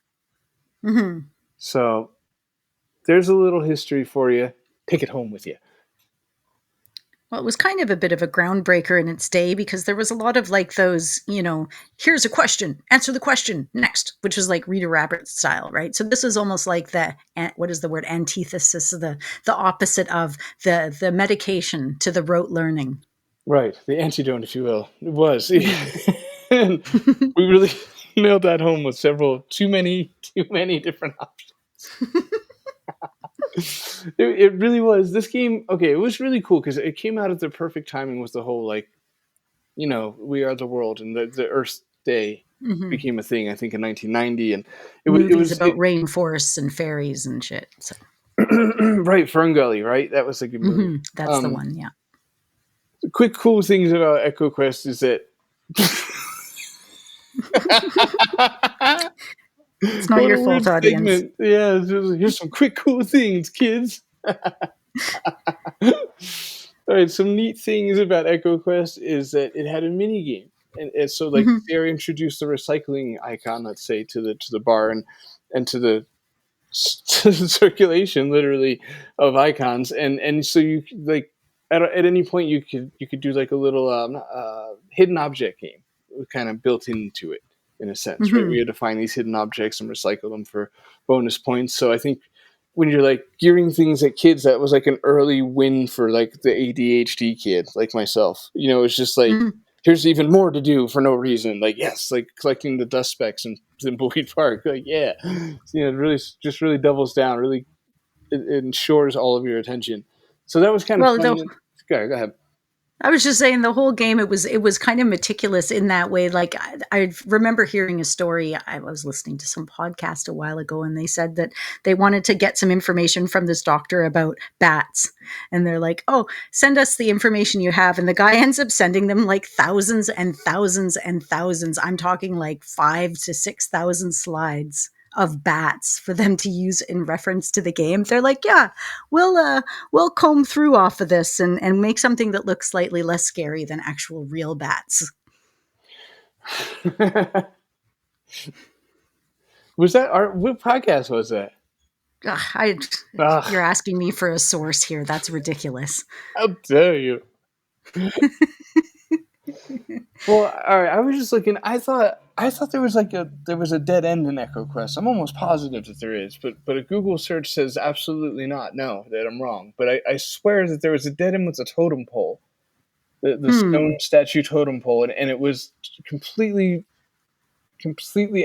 Mm-hmm. So there's a little history for you. Take it home with you. Well, it was kind of a bit of a groundbreaker in its day because there was a lot of like those, here's a question, answer the question, next, which was like Rita Rabbit style, right? So this is almost like what is the word, antithesis, the opposite of the medication to the rote learning. Right, the antidote, if you will. It was. And we really nailed that home with too many different options. It really was. This game, okay, it was really cool because it came out at the perfect timing with the whole, We Are the World, and the Earth Day became a thing, I think, in 1990. And it was about rainforests and fairies and shit. So. Right, Ferngully, right? That was a good movie. That's the one, yeah. Quick cool things about EcoQuest is that... It's not your fault, audience. Segment. Yeah, here's some quick cool things, kids. All right, some neat things about EcoQuest is that it had a mini game, and so they introduced the recycling icon, let's say, to the bar and to the circulation, literally, of icons, and so you like at any point you could do like a little hidden object game, kind of built into it. In a sense, right? We had to find these hidden objects and recycle them for bonus points. So I think when you're like gearing things at kids, that was like an early win for like the ADHD kid, like myself. It's just like, here's even more to do for no reason. Like, yes, like collecting the dust specks in Boyd Park. Like, yeah, it really doubles down. Really, it ensures all of your attention. So that was kind of fun. Go ahead. I was just saying the whole game, it was kind of meticulous in that way. Like I remember hearing a story. I was listening to some podcast a while ago and they said that they wanted to get some information from this doctor about bats. And they're like, oh, send us the information you have. And the guy ends up sending them like thousands and thousands and thousands. I'm talking like 5,000 to 6,000 slides of bats for them to use in reference to the game. They're like, yeah, we'll comb through off of this and make something that looks slightly less scary than actual real bats. Was that what podcast was that? You're asking me for a source here. That's ridiculous. How dare you? Well, all right. I was just looking. I thought there was a dead end in EcoQuest. I'm almost positive that there is, but a Google search says absolutely not. No, that I'm wrong. But I swear that there was a dead end with a totem pole, the stone statue totem pole, and it was completely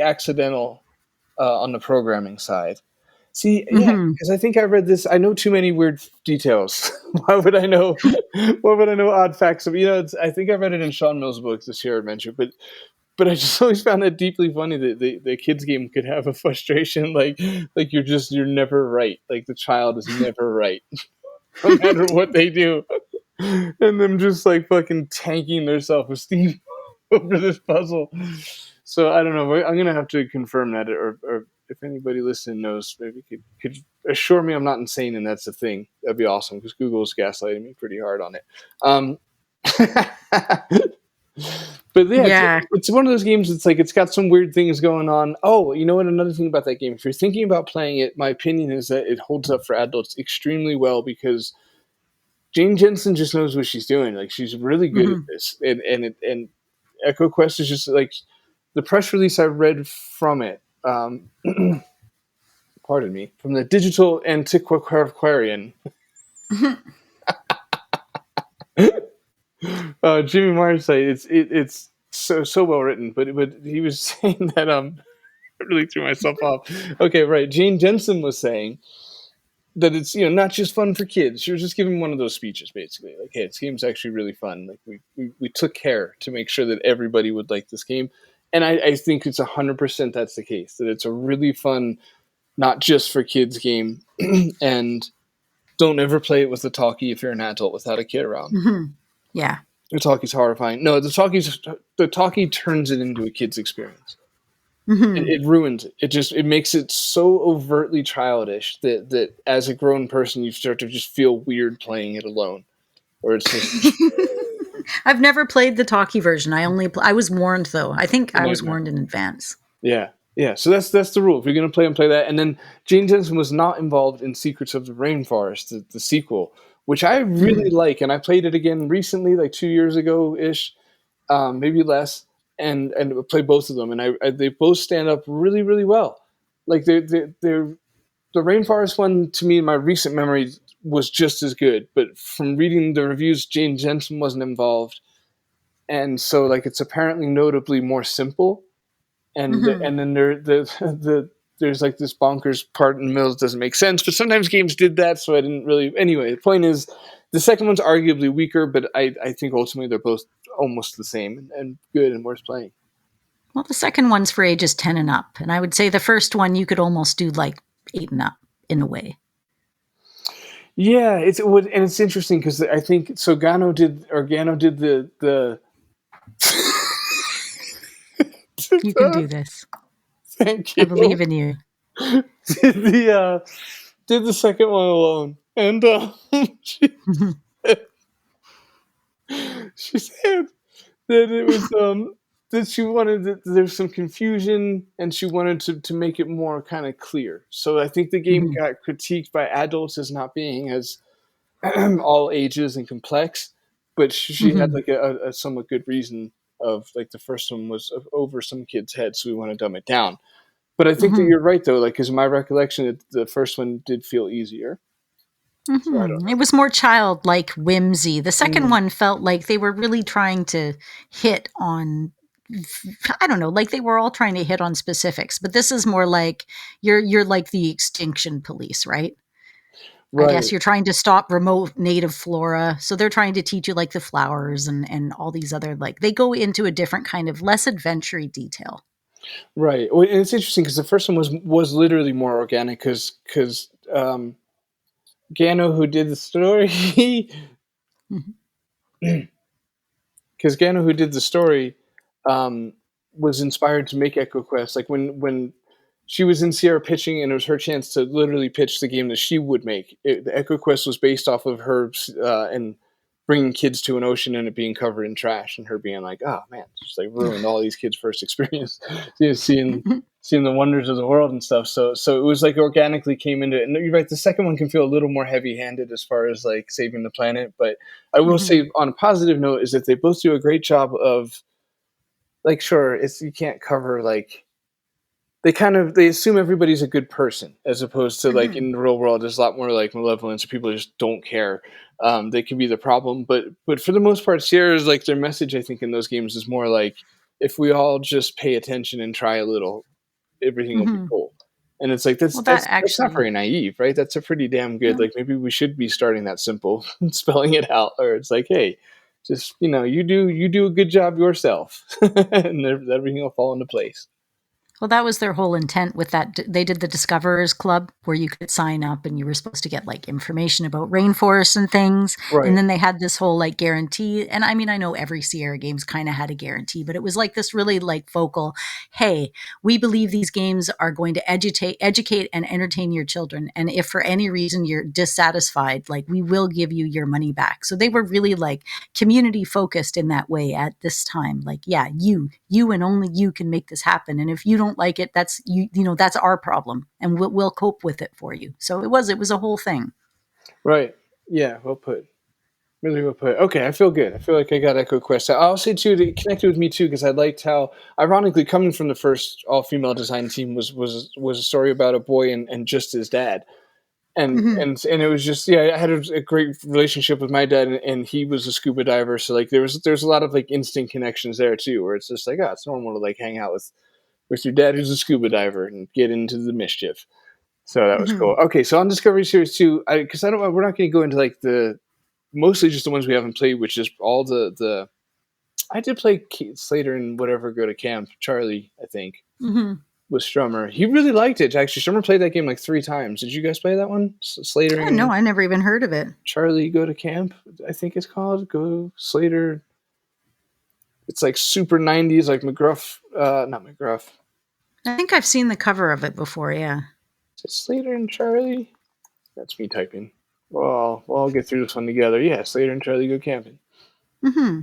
accidental on the programming side. See, yeah, because I think I read this. I know too many weird details. Why would I know? Why would I know odd facts? I think I read it in Sean Mill's book, The Sierra Adventure. But but I just always found that deeply funny that the kids game could have a frustration like you're never right. Like the child is never right, no matter what they do, and them just like fucking tanking their self esteem over this puzzle. So I don't know. I'm gonna have to confirm that, or if anybody listening knows, maybe could assure me I'm not insane and that's the thing. That'd be awesome because Google's gaslighting me pretty hard on it. But yeah, it's one of those games. It's like it's got some weird things going on. Oh, you know what? Another thing about that game, if you're thinking about playing it, my opinion is that it holds up for adults extremely well because Jane Jensen just knows what she's doing. Like she's really good at this, and EcoQuest is just like the press release I read from it. Pardon me, from the Digital Antiquarian. Jimmy Myers site. It's so well written, but he was saying that I really threw myself off. Okay, right. Jane Jensen was saying that it's not just fun for kids. She was just giving one of those speeches, basically, like, "Hey, this game's actually really fun. Like we took care to make sure that everybody would like this game." And I think it's 100% that's the case. That it's a really fun, not just for kids game, and don't ever play it with the talkie if you're an adult without a kid around. Yeah. The talkie's horrifying. No, the talkie turns it into a kid's experience. It ruins it. It makes it so overtly childish that as a grown person you start to just feel weird playing it alone. Or it's just I've never played the talkie version. I was warned though. I think I was warned in advance. Yeah. So that's the rule. If you're gonna play that. And then Jane Jensen was not involved in Secrets of the Rainforest, the sequel, which I really like, and I played it again recently, like 2 years ago ish, maybe less, and played both of them, and they both stand up really, really well. Like the Rainforest one to me, in my recent memory, was just as good, but from reading the reviews, Jane Jensen wasn't involved, and so like it's apparently notably more simple, and then there's like this bonkers part in the middle that doesn't make sense, but sometimes games did that, so I didn't really. Anyway, the point is, the second one's arguably weaker, but I think ultimately they're both almost the same and good and worth playing. Well, the second one's for ages 10 and up, and I would say the first one you could almost do like 8 and up in a way. Yeah, it's interesting because I think so. Gano did the. You can do this. Thank you. I believe in you. Did the second one alone, and she said that it was that she wanted that there's some confusion, and she wanted to make it more kind of clear. So I think the game got critiqued by adults as not being as all ages and complex, but she had like a somewhat good reason of like the first one was over some kids' heads, so we want to dumb it down. But I think that you're right though, like because my recollection, the first one did feel easier. So it was more childlike whimsy. The second one felt like they were really trying to hit on, I don't know, like they were all trying to hit on specifics. But this is more like you're like the extinction police, right? I guess you're trying to stop remote native flora. So they're trying to teach you like the flowers and all these other, like they go into a different kind of less adventure-y detail. Right. Well, and it's interesting because the first one was literally more organic because Gano, who did the story, because Gano, who did the story, was inspired to make EcoQuest. Like when she was in Sierra pitching, and it was her chance to literally pitch the game that she would make. The EcoQuest was based off of her and bringing kids to an ocean and it being covered in trash, and her being like, "Oh man, just like ruined all these kids' first experience, seeing the wonders of the world and stuff." So it was like organically came into it. And you're right, the second one can feel a little more heavy-handed as far as like saving the planet. But I will say, on a positive note, is that they both do a great job of, like, sure, you can't cover like. They assume everybody's a good person, as opposed to like in the real world, there's a lot more like malevolence or people just don't care. They can be the problem, but for the most part, Sierra's like their message, I think, in those games is more like, if we all just pay attention and try a little, everything will be cool. And it's like that's not very naive, right? That's a pretty damn good. Like maybe we should be starting that simple, spelling it out, or it's like, hey, Just, you do a good job yourself, and everything will fall into place. Well, that was their whole intent with that. They did the Discoverers Club where you could sign up and you were supposed to get like information about rainforests and things. Right. And then they had this whole like guarantee. And I mean, I know every Sierra games kind of had a guarantee, but it was like this really like vocal, hey, we believe these games are going to educate and entertain your children. And if for any reason you're dissatisfied, like we will give you your money back. So they were really like community focused in that way at this time. Like, yeah, you and only you can make this happen. And if you don't like it, that's that's our problem, and we'll cope with it for you. So it was a whole thing. Right. Yeah. Well put. Really well put. Okay, I feel good. I feel like I got EcoQuest. I'll say too, it connected with me too, because I liked how, ironically, coming from the first all-female design team was a story about a boy and just his dad, and it was just, I had a great relationship with my dad, and he was a scuba diver, so like there's a lot of like instant connections there too, where it's just like, it's normal to like hang out with your dad who's a scuba diver and get into the mischief. So that was cool. Okay, so on Discovery Series 2, because we're not going to go into like mostly just the ones we haven't played, which is all the I did play Slater and whatever go to camp. Charlie, I think, was Strummer. He really liked it. Actually, Strummer played that game like 3 times. Did you guys play that one? Slater? Oh, no, I never even heard of it. Charlie go to camp, I think it's called. Go Slater. It's like super 90s, like McGruff. Not McGruff. I think I've seen the cover of it before, yeah. Is it Slater and Charlie? That's me typing. Well, I'll get through this one together. Yeah, Slater and Charlie go camping.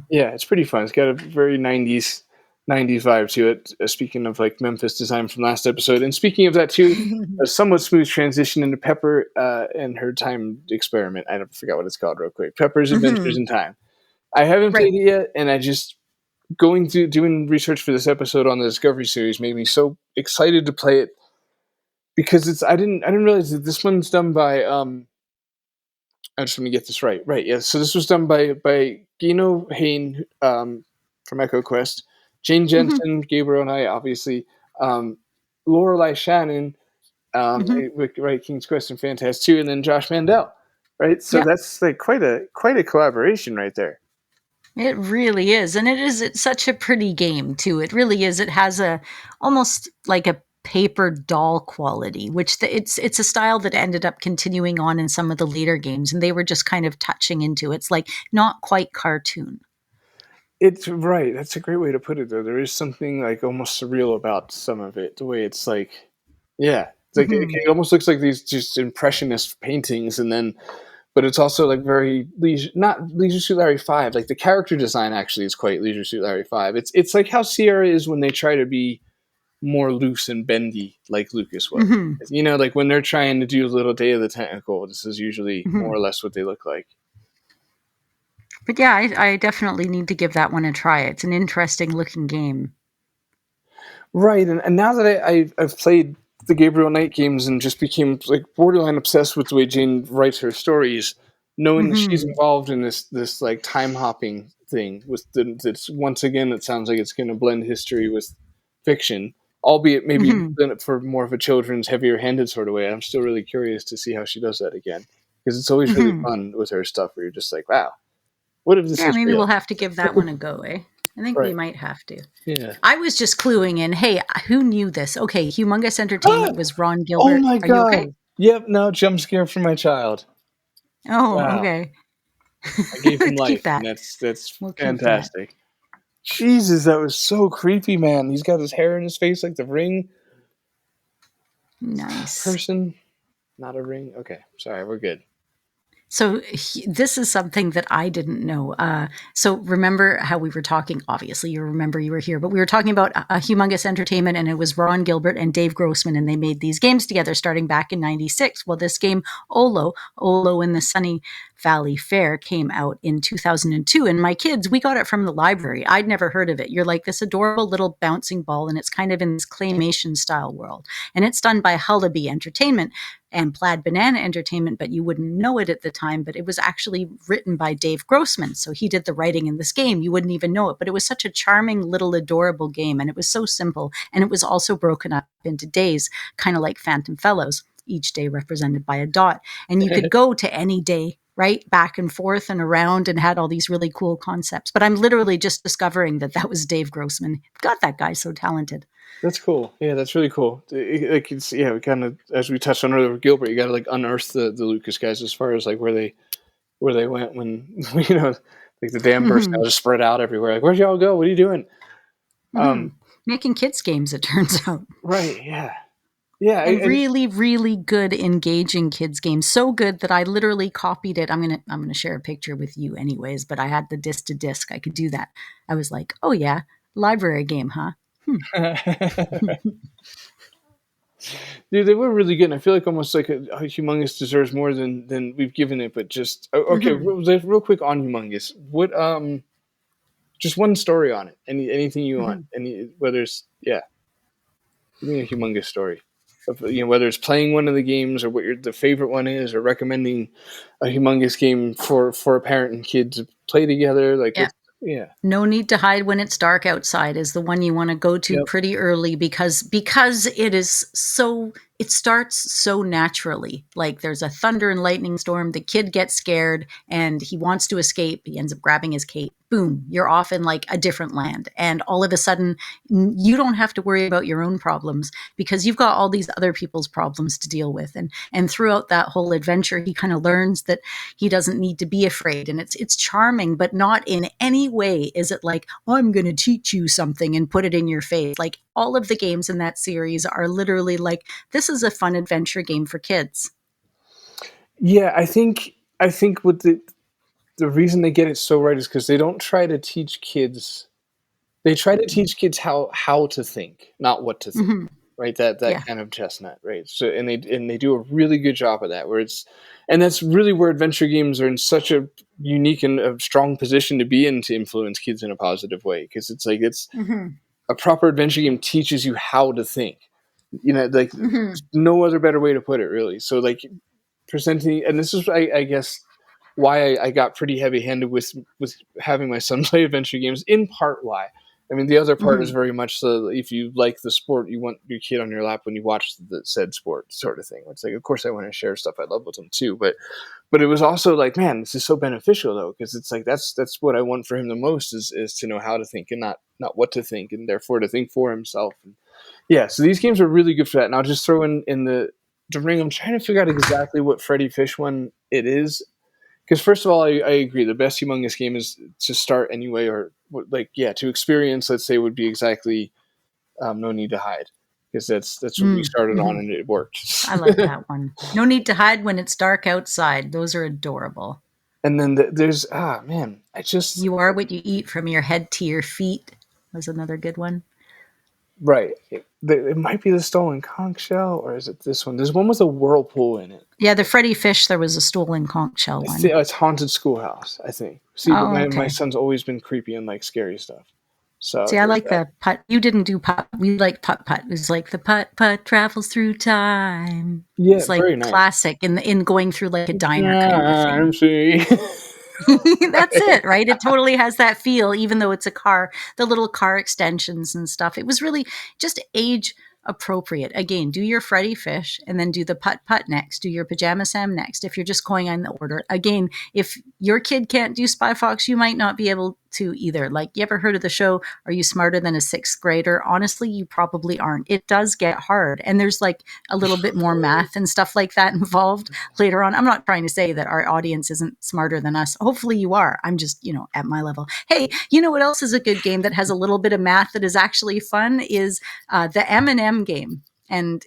Yeah, it's pretty fun. It's got a very 90s vibe to it. Speaking of like Memphis design from last episode. And speaking of that too, a somewhat smooth transition into Pepper and her time experiment. I forgot what it's called real quick. Pepper's Adventures in Time. I haven't played it yet, and I just going through doing research for this episode on the Discovery Series made me so excited to play it, because I didn't realize that this one's done by I just want to get this right. Right, yeah. So this was done by Gino Hain from EcoQuest, Jane Jensen, Gabriel and I, obviously, Lorelei Shannon, right, King's Quest and Phantasm 2, and then Josh Mandel, right? So that's like quite a collaboration right there. It really is. And it's such a pretty game too. It really is. It has almost like a paper doll quality, which it's a style that ended up continuing on in some of the later games, and they were just kind of touching into. It's like not quite cartoon. It's right. That's a great way to put it, though. There is something like almost surreal about some of it. The way it's like, it's like it almost looks like these just impressionist paintings, but it's also like very not Leisure Suit Larry 5. Like the character design actually is quite Leisure Suit Larry 5. It's like how Sierra is when they try to be more loose and bendy, like Lucas was. Like when they're trying to do a little Day of the Tentacle, this is usually more or less what they look like. But yeah, I definitely need to give that one a try. It's an interesting looking game. Right, and now that I've played the Gabriel Knight games and just became like borderline obsessed with the way Jane writes her stories, knowing that she's involved in this like time hopping thing that's once again, it sounds like it's going to blend history with fiction, albeit maybe for more of a children's, heavier handed sort of way. I'm still really curious to see how she does that again, because it's always really fun with her stuff where you're just like, wow, what if this is maybe real? We'll have to give that one a go, eh? I think we might have to. Yeah. I was just cluing in. Hey, who knew this? Okay, Humongous Entertainment was Ron Gilbert. Oh my God. Are you okay? Yep, no, jump scare for my child. Oh, wow. Okay. I gave him life. That. And that's fantastic. Jesus, that was so creepy, man. He's got his hair in his face like the Ring. Nice. Person. Not a ring. Okay, sorry, we're good. So this is something that I didn't know. So remember how we were talking, obviously you remember you were here, but we were talking about a Humongous Entertainment, and it was Ron Gilbert and Dave Grossman, and they made these games together starting back in 96. Well, this game, Olo in the Sunny Valley Fair, came out in 2002. And my kids, we got it from the library. I'd never heard of it. You're like this adorable little bouncing ball, and it's kind of in this claymation style world. And it's done by Hullaby Entertainment and Plaid Banana Entertainment, but you wouldn't know it at the time, but it was actually written by Dave Grossman. So he did the writing in this game. You wouldn't even know it, but it was such a charming little adorable game, and it was so simple. And it was also broken up into days, kind of like Phantom Fellows, each day represented by a dot. And you could go to any day right? Back and forth and around, and had all these really cool concepts. But I'm literally just discovering that was Dave Grossman. God, that guy's so talented. That's cool. Yeah, that's really cool. Like it's we kind of, as we touched on earlier with Gilbert, you got to like unearth the Lucas guys as far as like where they went when like the damn burst now just spread out everywhere. Like, where'd y'all go? What are you doing? Making kids games, it turns out. Right. Yeah. Yeah. And really, really good, engaging kids games. So good that I literally copied it. I'm gonna share a picture with you, anyways. But I had the disc to disc. I could do that. I was like, oh yeah, library game, huh? Dude, they were really good. And I feel like almost like a Humongous deserves more than we've given it. But just okay, real quick on Humongous. What just one story on it. Anything you want. Whether it's give me a Humongous story. Whether it's playing one of the games or what the favorite one is, or recommending a Humongous game for a parent and kid to play together. Like, No Need to Hide When It's Dark Outside is the one you want to go to pretty early because it is so, it starts so naturally. Like there's a thunder and lightning storm, the kid gets scared and he wants to escape. He ends up grabbing his cape. Boom, you're off in like a different land. And all of a sudden, you don't have to worry about your own problems because you've got all these other people's problems to deal with. And throughout that whole adventure, he kind of learns that he doesn't need to be afraid. And it's charming, but not in any way is it like, I'm going to teach you something and put it in your face. Like all of the games in that series are literally like, this is a fun adventure game for kids. Yeah, I think with the reason they get it so right is because they don't try to teach kids. They try to teach kids how to think, not what to think. Right? That kind of chestnut, right? So and they do a really good job of that. And that's really where adventure games are in such a unique and a strong position to be in to influence kids in a positive way. Because it's like a proper adventure game teaches you how to think. Like there's no other better way to put it, really. So like presenting, and this is I guess why I got pretty heavy-handed with having my son play adventure games, in part why. I mean, the other part is very much so if you like the sport, you want your kid on your lap when you watch the said sport sort of thing. It's like, of course, I want to share stuff I love with them too. But it was also like, man, this is so beneficial though, because it's like that's what I want for him the most is to know how to think and not what to think, and therefore to think for himself. And so these games are really good for that. And I'll just throw in the ring. I'm trying to figure out exactly what Freddy Fish one it is. Because first of all, I agree. The best Humongous game is to start anyway, or to experience. Let's say would be exactly No Need to Hide, because that's what we started on and it worked. I like that one. No Need to Hide When It's Dark Outside. Those are adorable. And then there's You Are What You Eat From Your Head to Your Feet was another good one. Right. It might be the Stolen Conch Shell, or is it this one? There's one with a whirlpool in it. Yeah, the Freddy Fish, there was a Stolen Conch Shell one. It's Haunted Schoolhouse, I think. See, my son's always been creepy and like scary stuff. So see, I like the putt. You didn't do putt. We like putt. It was like the putt travels through time. Yeah, it's like very nice. Classic in going through like a diner kind of thing. That's it, right? It totally has that feel, even though it's a car, the little car extensions and stuff. It was really just age appropriate. Again, do your Freddy Fish and then do the putt next, do your Pajama Sam next. If you're just going in the order, again, if your kid can't do Spy Fox, you might not be able to either. Like, you ever heard of the show, Are You Smarter Than a Sixth Grader? Honestly, you probably aren't. It does get hard. And there's like a little bit more math and stuff like that involved later on. I'm not trying to say that our audience isn't smarter than us. Hopefully you are. I'm just, at my level. Hey, you know what else is a good game that has a little bit of math that is actually fun is the M&M game. And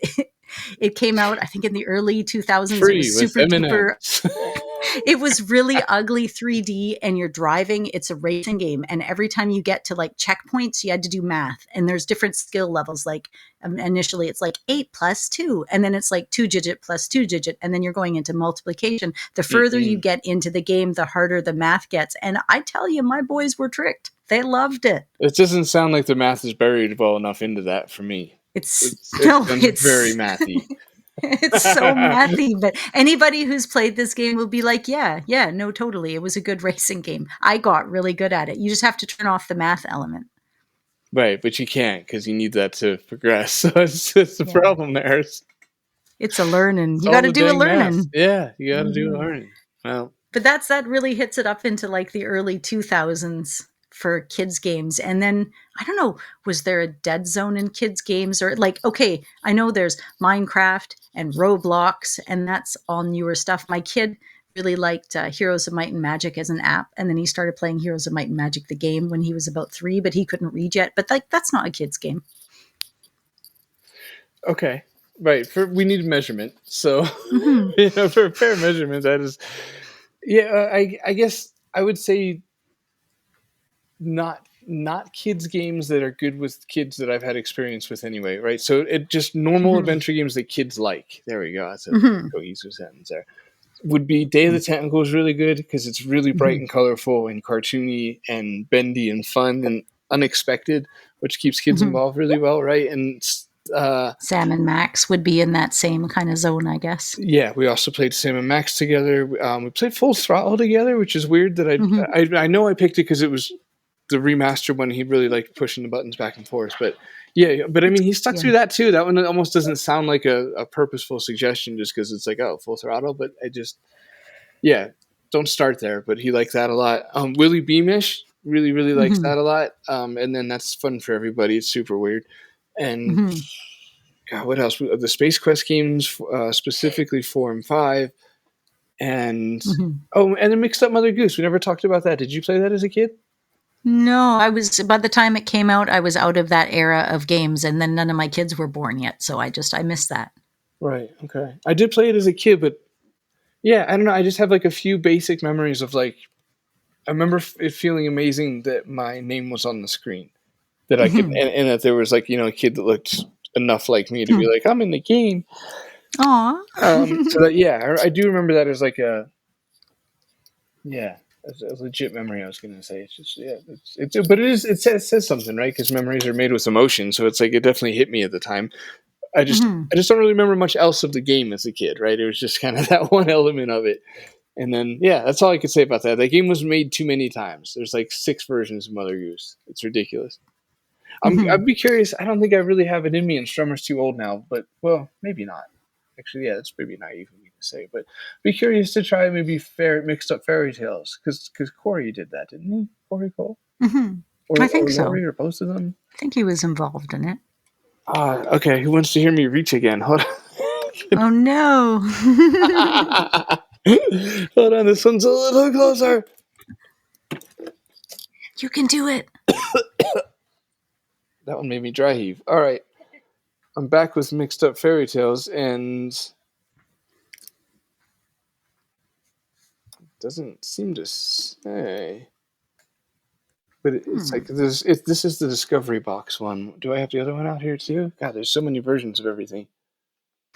it came out, I think, in the early 2000s. Free it was with super M&Ms. duper. It was really ugly 3D, and you're driving. It's a racing game, and every time you get to like checkpoints, you had to do math. And there's different skill levels. Like initially, it's like 8 plus 2, and then it's like 2-digit plus 2-digit, and then you're going into multiplication. The further you get into the game, the harder the math gets. And I tell you, my boys were tricked. They loved it. It doesn't sound like the math is buried well enough into that for me. It's very mathy. It's so mathy, but anybody who's played this game will be like, yeah, no, totally. It was a good racing game. I got really good at it. You just have to turn off the math element. Right, but you can't because you need that to progress. So it's the problem there. It's a learning. You got to do a learning. Math. Yeah, you got to do a learning. Well, But that really hits it up into like the early 2000s for kids games. And then I don't know, was there a dead zone in kids games, or like, okay, I know there's Minecraft and Roblox, and that's all newer stuff. My kid really liked Heroes of Might and Magic as an app, and then he started playing Heroes of Might and Magic the game when he was about 3, but he couldn't read yet. But like, that's not a kid's game. Okay, right. We need measurement, so for a fair measurement, that is. Yeah, I guess I would say not kids games that are good with kids that I've had experience with anyway, right? So it just normal adventure games that kids like. There we go. That's a cohesive sentence there. Would be Day of the Tentacle is really good because it's really bright and colorful and cartoony and bendy and fun and unexpected, which keeps kids involved really well, right? And Sam and Max would be in that same kind of zone, I guess. Yeah, we also played Sam and Max together. We played Full Throttle together, which is weird that I know I picked it because it was the remastered one. He really liked pushing the buttons back and forth. But yeah, but I mean, he stuck through that too. That one almost doesn't sound like a purposeful suggestion just because it's like, oh, Full Throttle. But don't start there. But he liked that a lot. Willie Beamish really likes that a lot. And then that's fun for everybody. It's super weird. And God, what else? The Space Quest games, specifically 4 and 5, and and then Mixed Up Mother Goose. We never talked about that. Did you play that as a kid? No, I was, by the time it came out, I was out of that era of games, and then none of my kids were born yet, so I missed that. Right. Okay. I did play it as a kid, but yeah, I don't know. I just have like a few basic memories of like, I remember it feeling amazing that my name was on the screen, that I could, and that there was like a kid that looked enough like me to be like, I'm in the game. Aw. So that, I do remember that as like a legit memory. I was going to say it's just but it says something, right? Because memories are made with emotion, so it's like it definitely hit me at the time. I just don't really remember much else of the game as a kid, right? It was just kind of that one element of it, and then that's all I could say about that. That game was made too many times. There's like 6 versions of Mother Goose. It's ridiculous. I'd be curious. I don't think I really have it in me, and Strummer's too old now, but, well, maybe not. Actually, that's maybe naive of me to say, but be curious to try maybe Mixed Up Fairy Tales, because Corey did that, didn't he? Corey Cole? I think so. Or both of them? I think he was involved in it. Okay, who wants to hear me reach again? Hold on. Oh, no. Hold on, this one's a little closer. You can do it. That one made me dry heave. All right. I'm back with Mixed Up Fairy Tales, and it doesn't seem to say. But it's like this is the Discovery Box one. Do I have the other one out here too? God, there's so many versions of everything.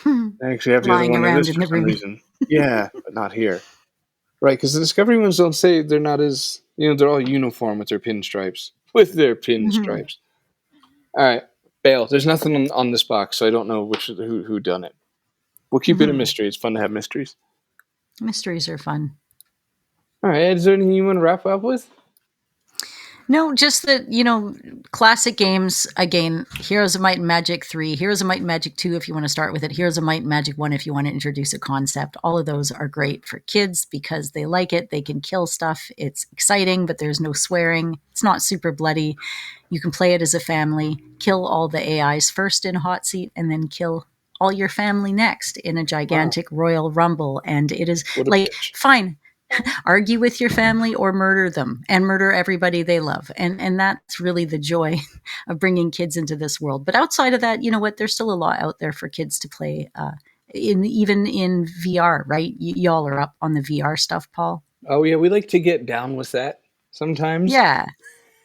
I actually have the other one in this for some reason. Yeah, but not here. Right, because the Discovery ones don't say, they're not as, they're all uniform with their pinstripes. All right, bail. There's nothing on this box, so I don't know who done it. We'll keep it a mystery. It's fun to have mysteries. Mysteries are fun. All right, is there anything you want to wrap up with? No, just that, classic games, again, Heroes of Might and Magic 3, Heroes of Might and Magic 2 if you want to start with it, Heroes of Might and Magic 1 if you want to introduce a concept. All of those are great for kids because they like it. They can kill stuff. It's exciting, but there's no swearing. It's not super bloody. You can play it as a family, kill all the AIs first in Hot Seat, and then kill all your family next in a gigantic Royal Rumble. And it is like, fine. Argue with your family or murder them and murder everybody they love. And that's really the joy of bringing kids into this world. But outside of that, you know what? There's still a lot out there for kids to play, even in VR, right? Y'all are up on the VR stuff, Paul. Oh, yeah. We like to get down with that sometimes. Yeah.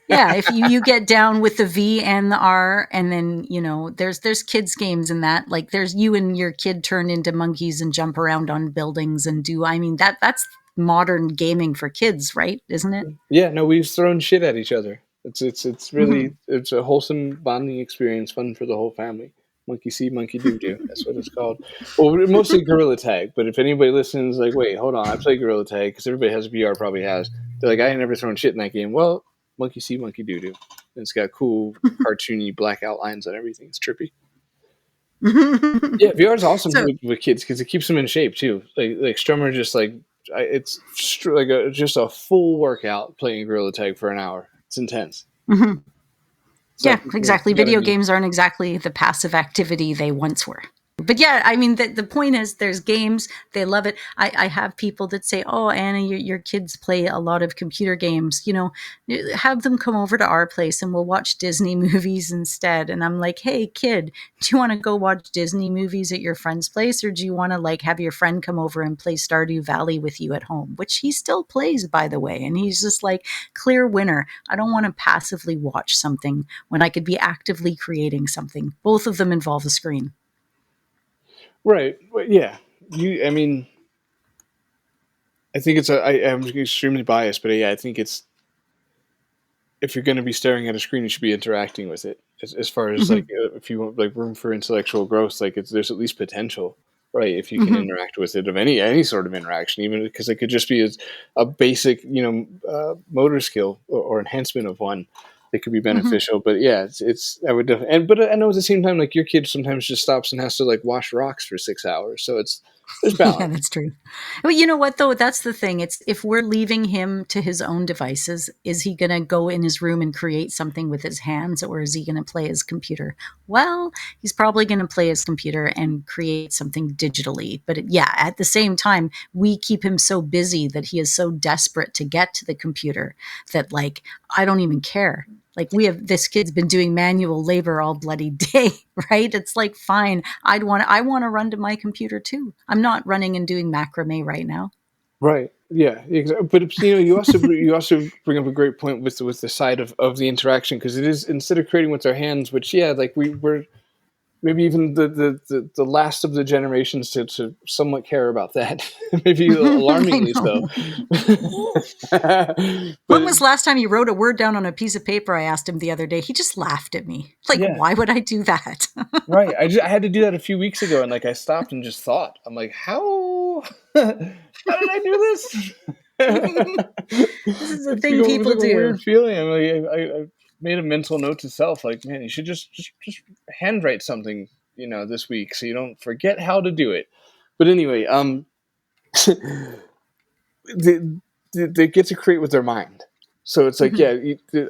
Yeah, if you get down with the V and the R, and then, there's kids games in that. Like there's you and your kid turn into monkeys and jump around on buildings and that's modern gaming for kids, right? Isn't it? Yeah, no, we've thrown shit at each other. It's really it's a wholesome bonding experience, fun for the whole family. Monkey see, monkey do. That's what it's called. Well, we're mostly Gorilla Tag, but if anybody listens, like, wait, hold on, I play Gorilla Tag because everybody has VR, probably has. They're like, I ain't never thrown shit in that game. Well, monkey see, monkey do. And it's got cool, cartoony black outlines and everything. It's trippy. Yeah, VR is awesome with kids because it keeps them in shape too. Like Strummer just like it's like just a full workout playing Gorilla Tag for an hour. It's intense. Mm-hmm. Yeah, Like, exactly. Video games aren't exactly the passive activity they once were. But yeah, I mean, the point is there's games, they love it. I have people that say, oh, Anna, your kids play a lot of computer games. Have them come over to our place and we'll watch Disney movies instead. And I'm like, hey, kid, do you want to go watch Disney movies at your friend's place? Or do you want to like have your friend come over and play Stardew Valley with you at home? Which he still plays, by the way. And he's just like, clear winner. I don't want to passively watch something when I could be actively creating something. Both of them involve a screen. Right. Yeah. I mean, I think I'm extremely biased, but yeah, I think if you're going to be staring at a screen, you should be interacting with it. As far as like, if you want like room for intellectual growth, like there's at least potential, right? If you can interact with it of any sort of interaction, even because it could just be a basic, motor skill or enhancement of one. It could be beneficial, but yeah, I would definitely, but I know at the same time, like your kid sometimes just stops and has to like wash rocks for 6 hours. So there's balance. Yeah, that's true. But you know what though? That's the thing. It's if we're leaving him to his own devices, is he going to go in his room and create something with his hands, or is he going to play his computer? Well, he's probably going to play his computer and create something digitally. But at the same time, we keep him so busy that he is so desperate to get to the computer that like, I don't even care. Like this kid's been doing manual labor all bloody day, right? It's like, fine. I want to run to my computer too. I'm not running and doing macrame right now. Right. Yeah. Exactly. But you also bring up a great point with the side of the interaction, because it is, instead of creating with our hands, which like we're maybe even the last of the generations to somewhat care about that. Maybe alarmingly so. When was the last time you wrote a word down on a piece of paper? I asked him the other day. He just laughed at me. Like, why would I do that? Right. I had to do that a few weeks ago, and like I stopped and just thought. I'm like, how did I do this? This is a thing people do. A weird feeling. I'm like, I made a mental note to self, like, man, you should just handwrite something, this week, so you don't forget how to do it. But anyway, they get to create with their mind, so it's like,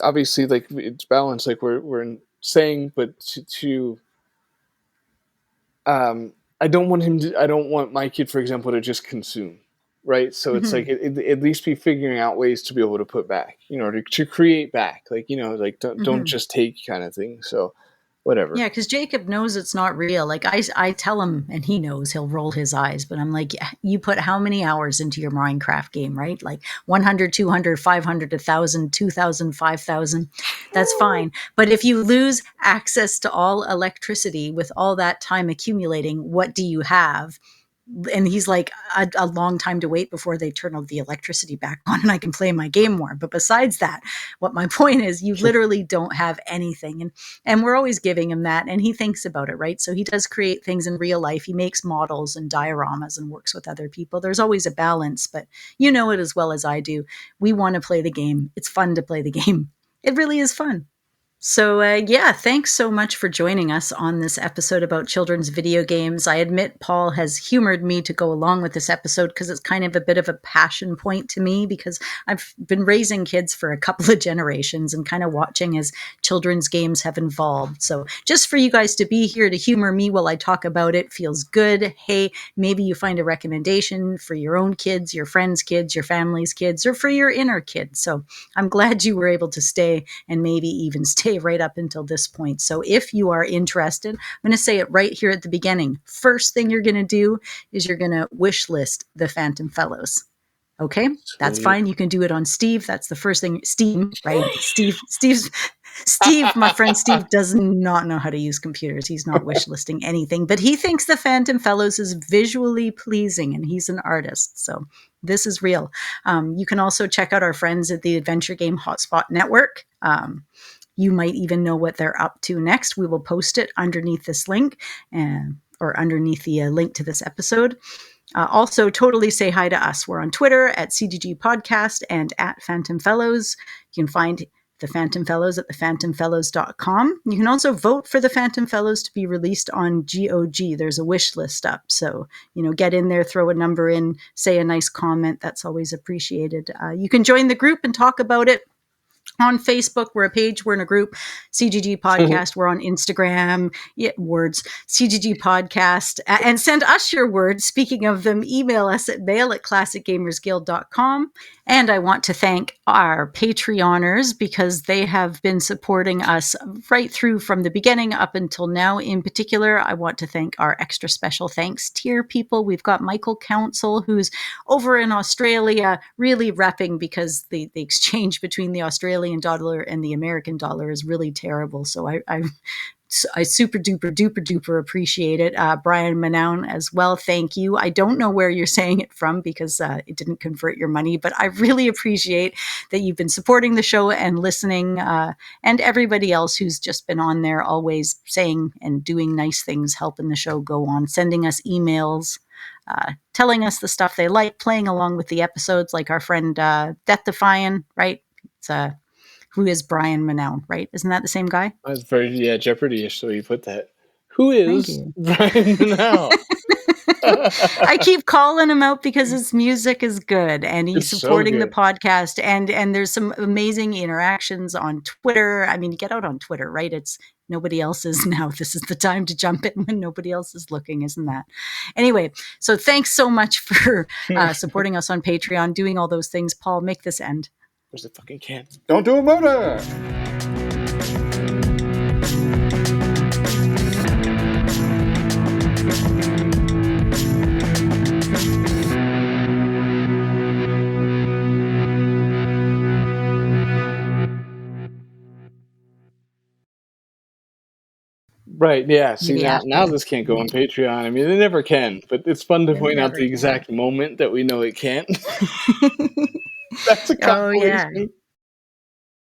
obviously, like it's balanced, like we're saying, but I don't want my kid, for example, to just consume. Right. So it's like at least be figuring out ways to be able to put back, to create back, like, like don't just take kind of thing. So whatever. Yeah. Because Jacob knows it's not real. Like I tell him, and he knows, he'll roll his eyes, but I'm like, you put how many hours into your Minecraft game, right? Like 100, 200, 500, 1,000, 2,000, 5,000. That's fine. But if you lose access to all electricity with all that time accumulating, what do you have? And he's like, a long time to wait before they turn the electricity back on and I can play my game more. But besides that, what my point is, you literally don't have anything. And we're always giving him that. And he thinks about it, right? So he does create things in real life. He makes models and dioramas and works with other people. There's always a balance, but you know it as well as I do. We want to play the game. It's fun to play the game. It really is fun. So, thanks so much for joining us on this episode about children's video games. I admit Paul has humored me to go along with this episode because it's kind of a bit of a passion point to me, because I've been raising kids for a couple of generations and kind of watching as children's games have evolved. So just for you guys to be here to humor me while I talk about it feels good. Hey, maybe you find a recommendation for your own kids, your friends' kids, your family's kids, or for your inner kids. So I'm glad you were able to stay and maybe even stay right up until this point. So if you are interested, I'm going to say it right here at the beginning. First thing you're going to do is you're going to wish list the Phantom Fellows. Okay, that's fine. You can do it on Steve. That's the first thing. Steve, right? Steve, my friend Steve does not know how to use computers. He's not wish listing anything, but he thinks the Phantom Fellows is visually pleasing and he's an artist. So this is real. You can also check out our friends at the Adventure Game Hotspot Network. You might even know what they're up to next. We will post it underneath this link or underneath the link to this episode. Also, totally say hi to us. We're on Twitter at CGG Podcast and at Phantom Fellows. You can find the Phantom Fellows at thephantomfellows.com. You can also vote for the Phantom Fellows to be released on GOG. There's a wish list up. So, get in there, throw a number in, say a nice comment. That's always appreciated. You can join the group and talk about it. On Facebook, we're a page, we're in a group, CGG Podcast. We're on Instagram, words, CGG Podcast. And send us your words. Speaking of them, email us at mail@classicgamersguild.com. And I want to thank our Patreoners because they have been supporting us right through from the beginning up until now. In particular, I want to thank our extra special thanks tier people. We've got Michael Council, who's over in Australia, really repping because the exchange between the Australian dollar and the American dollar is really terrible. So I super duper appreciate it. Brian Manown as well. Thank you. I don't know where you're saying it from because it didn't convert your money, but I really appreciate that you've been supporting the show and listening, and everybody else who's just been on there always saying and doing nice things, helping the show go on, sending us emails, telling us the stuff they like, playing along with the episodes, like our friend Death Defying, right? It's who is Brian Manown, right? Isn't that the same guy? That's very, Jeopardy-ish, so you put that. Who is Brian Manown? I keep calling him out because his music is good and he's supporting the podcast, and there's some amazing interactions on Twitter. I mean, get out on Twitter, right? It's nobody else is now. This is the time to jump in when nobody else is looking, isn't that? Anyway, so thanks so much for supporting us on Patreon, doing all those things. Paul, make this end. Where's the fucking can? Don't do a murder! Right, yeah. See, now this can't go on Patreon. I mean, it never can, but it's fun to point out the exact moment that we know it can't. That's a compilation.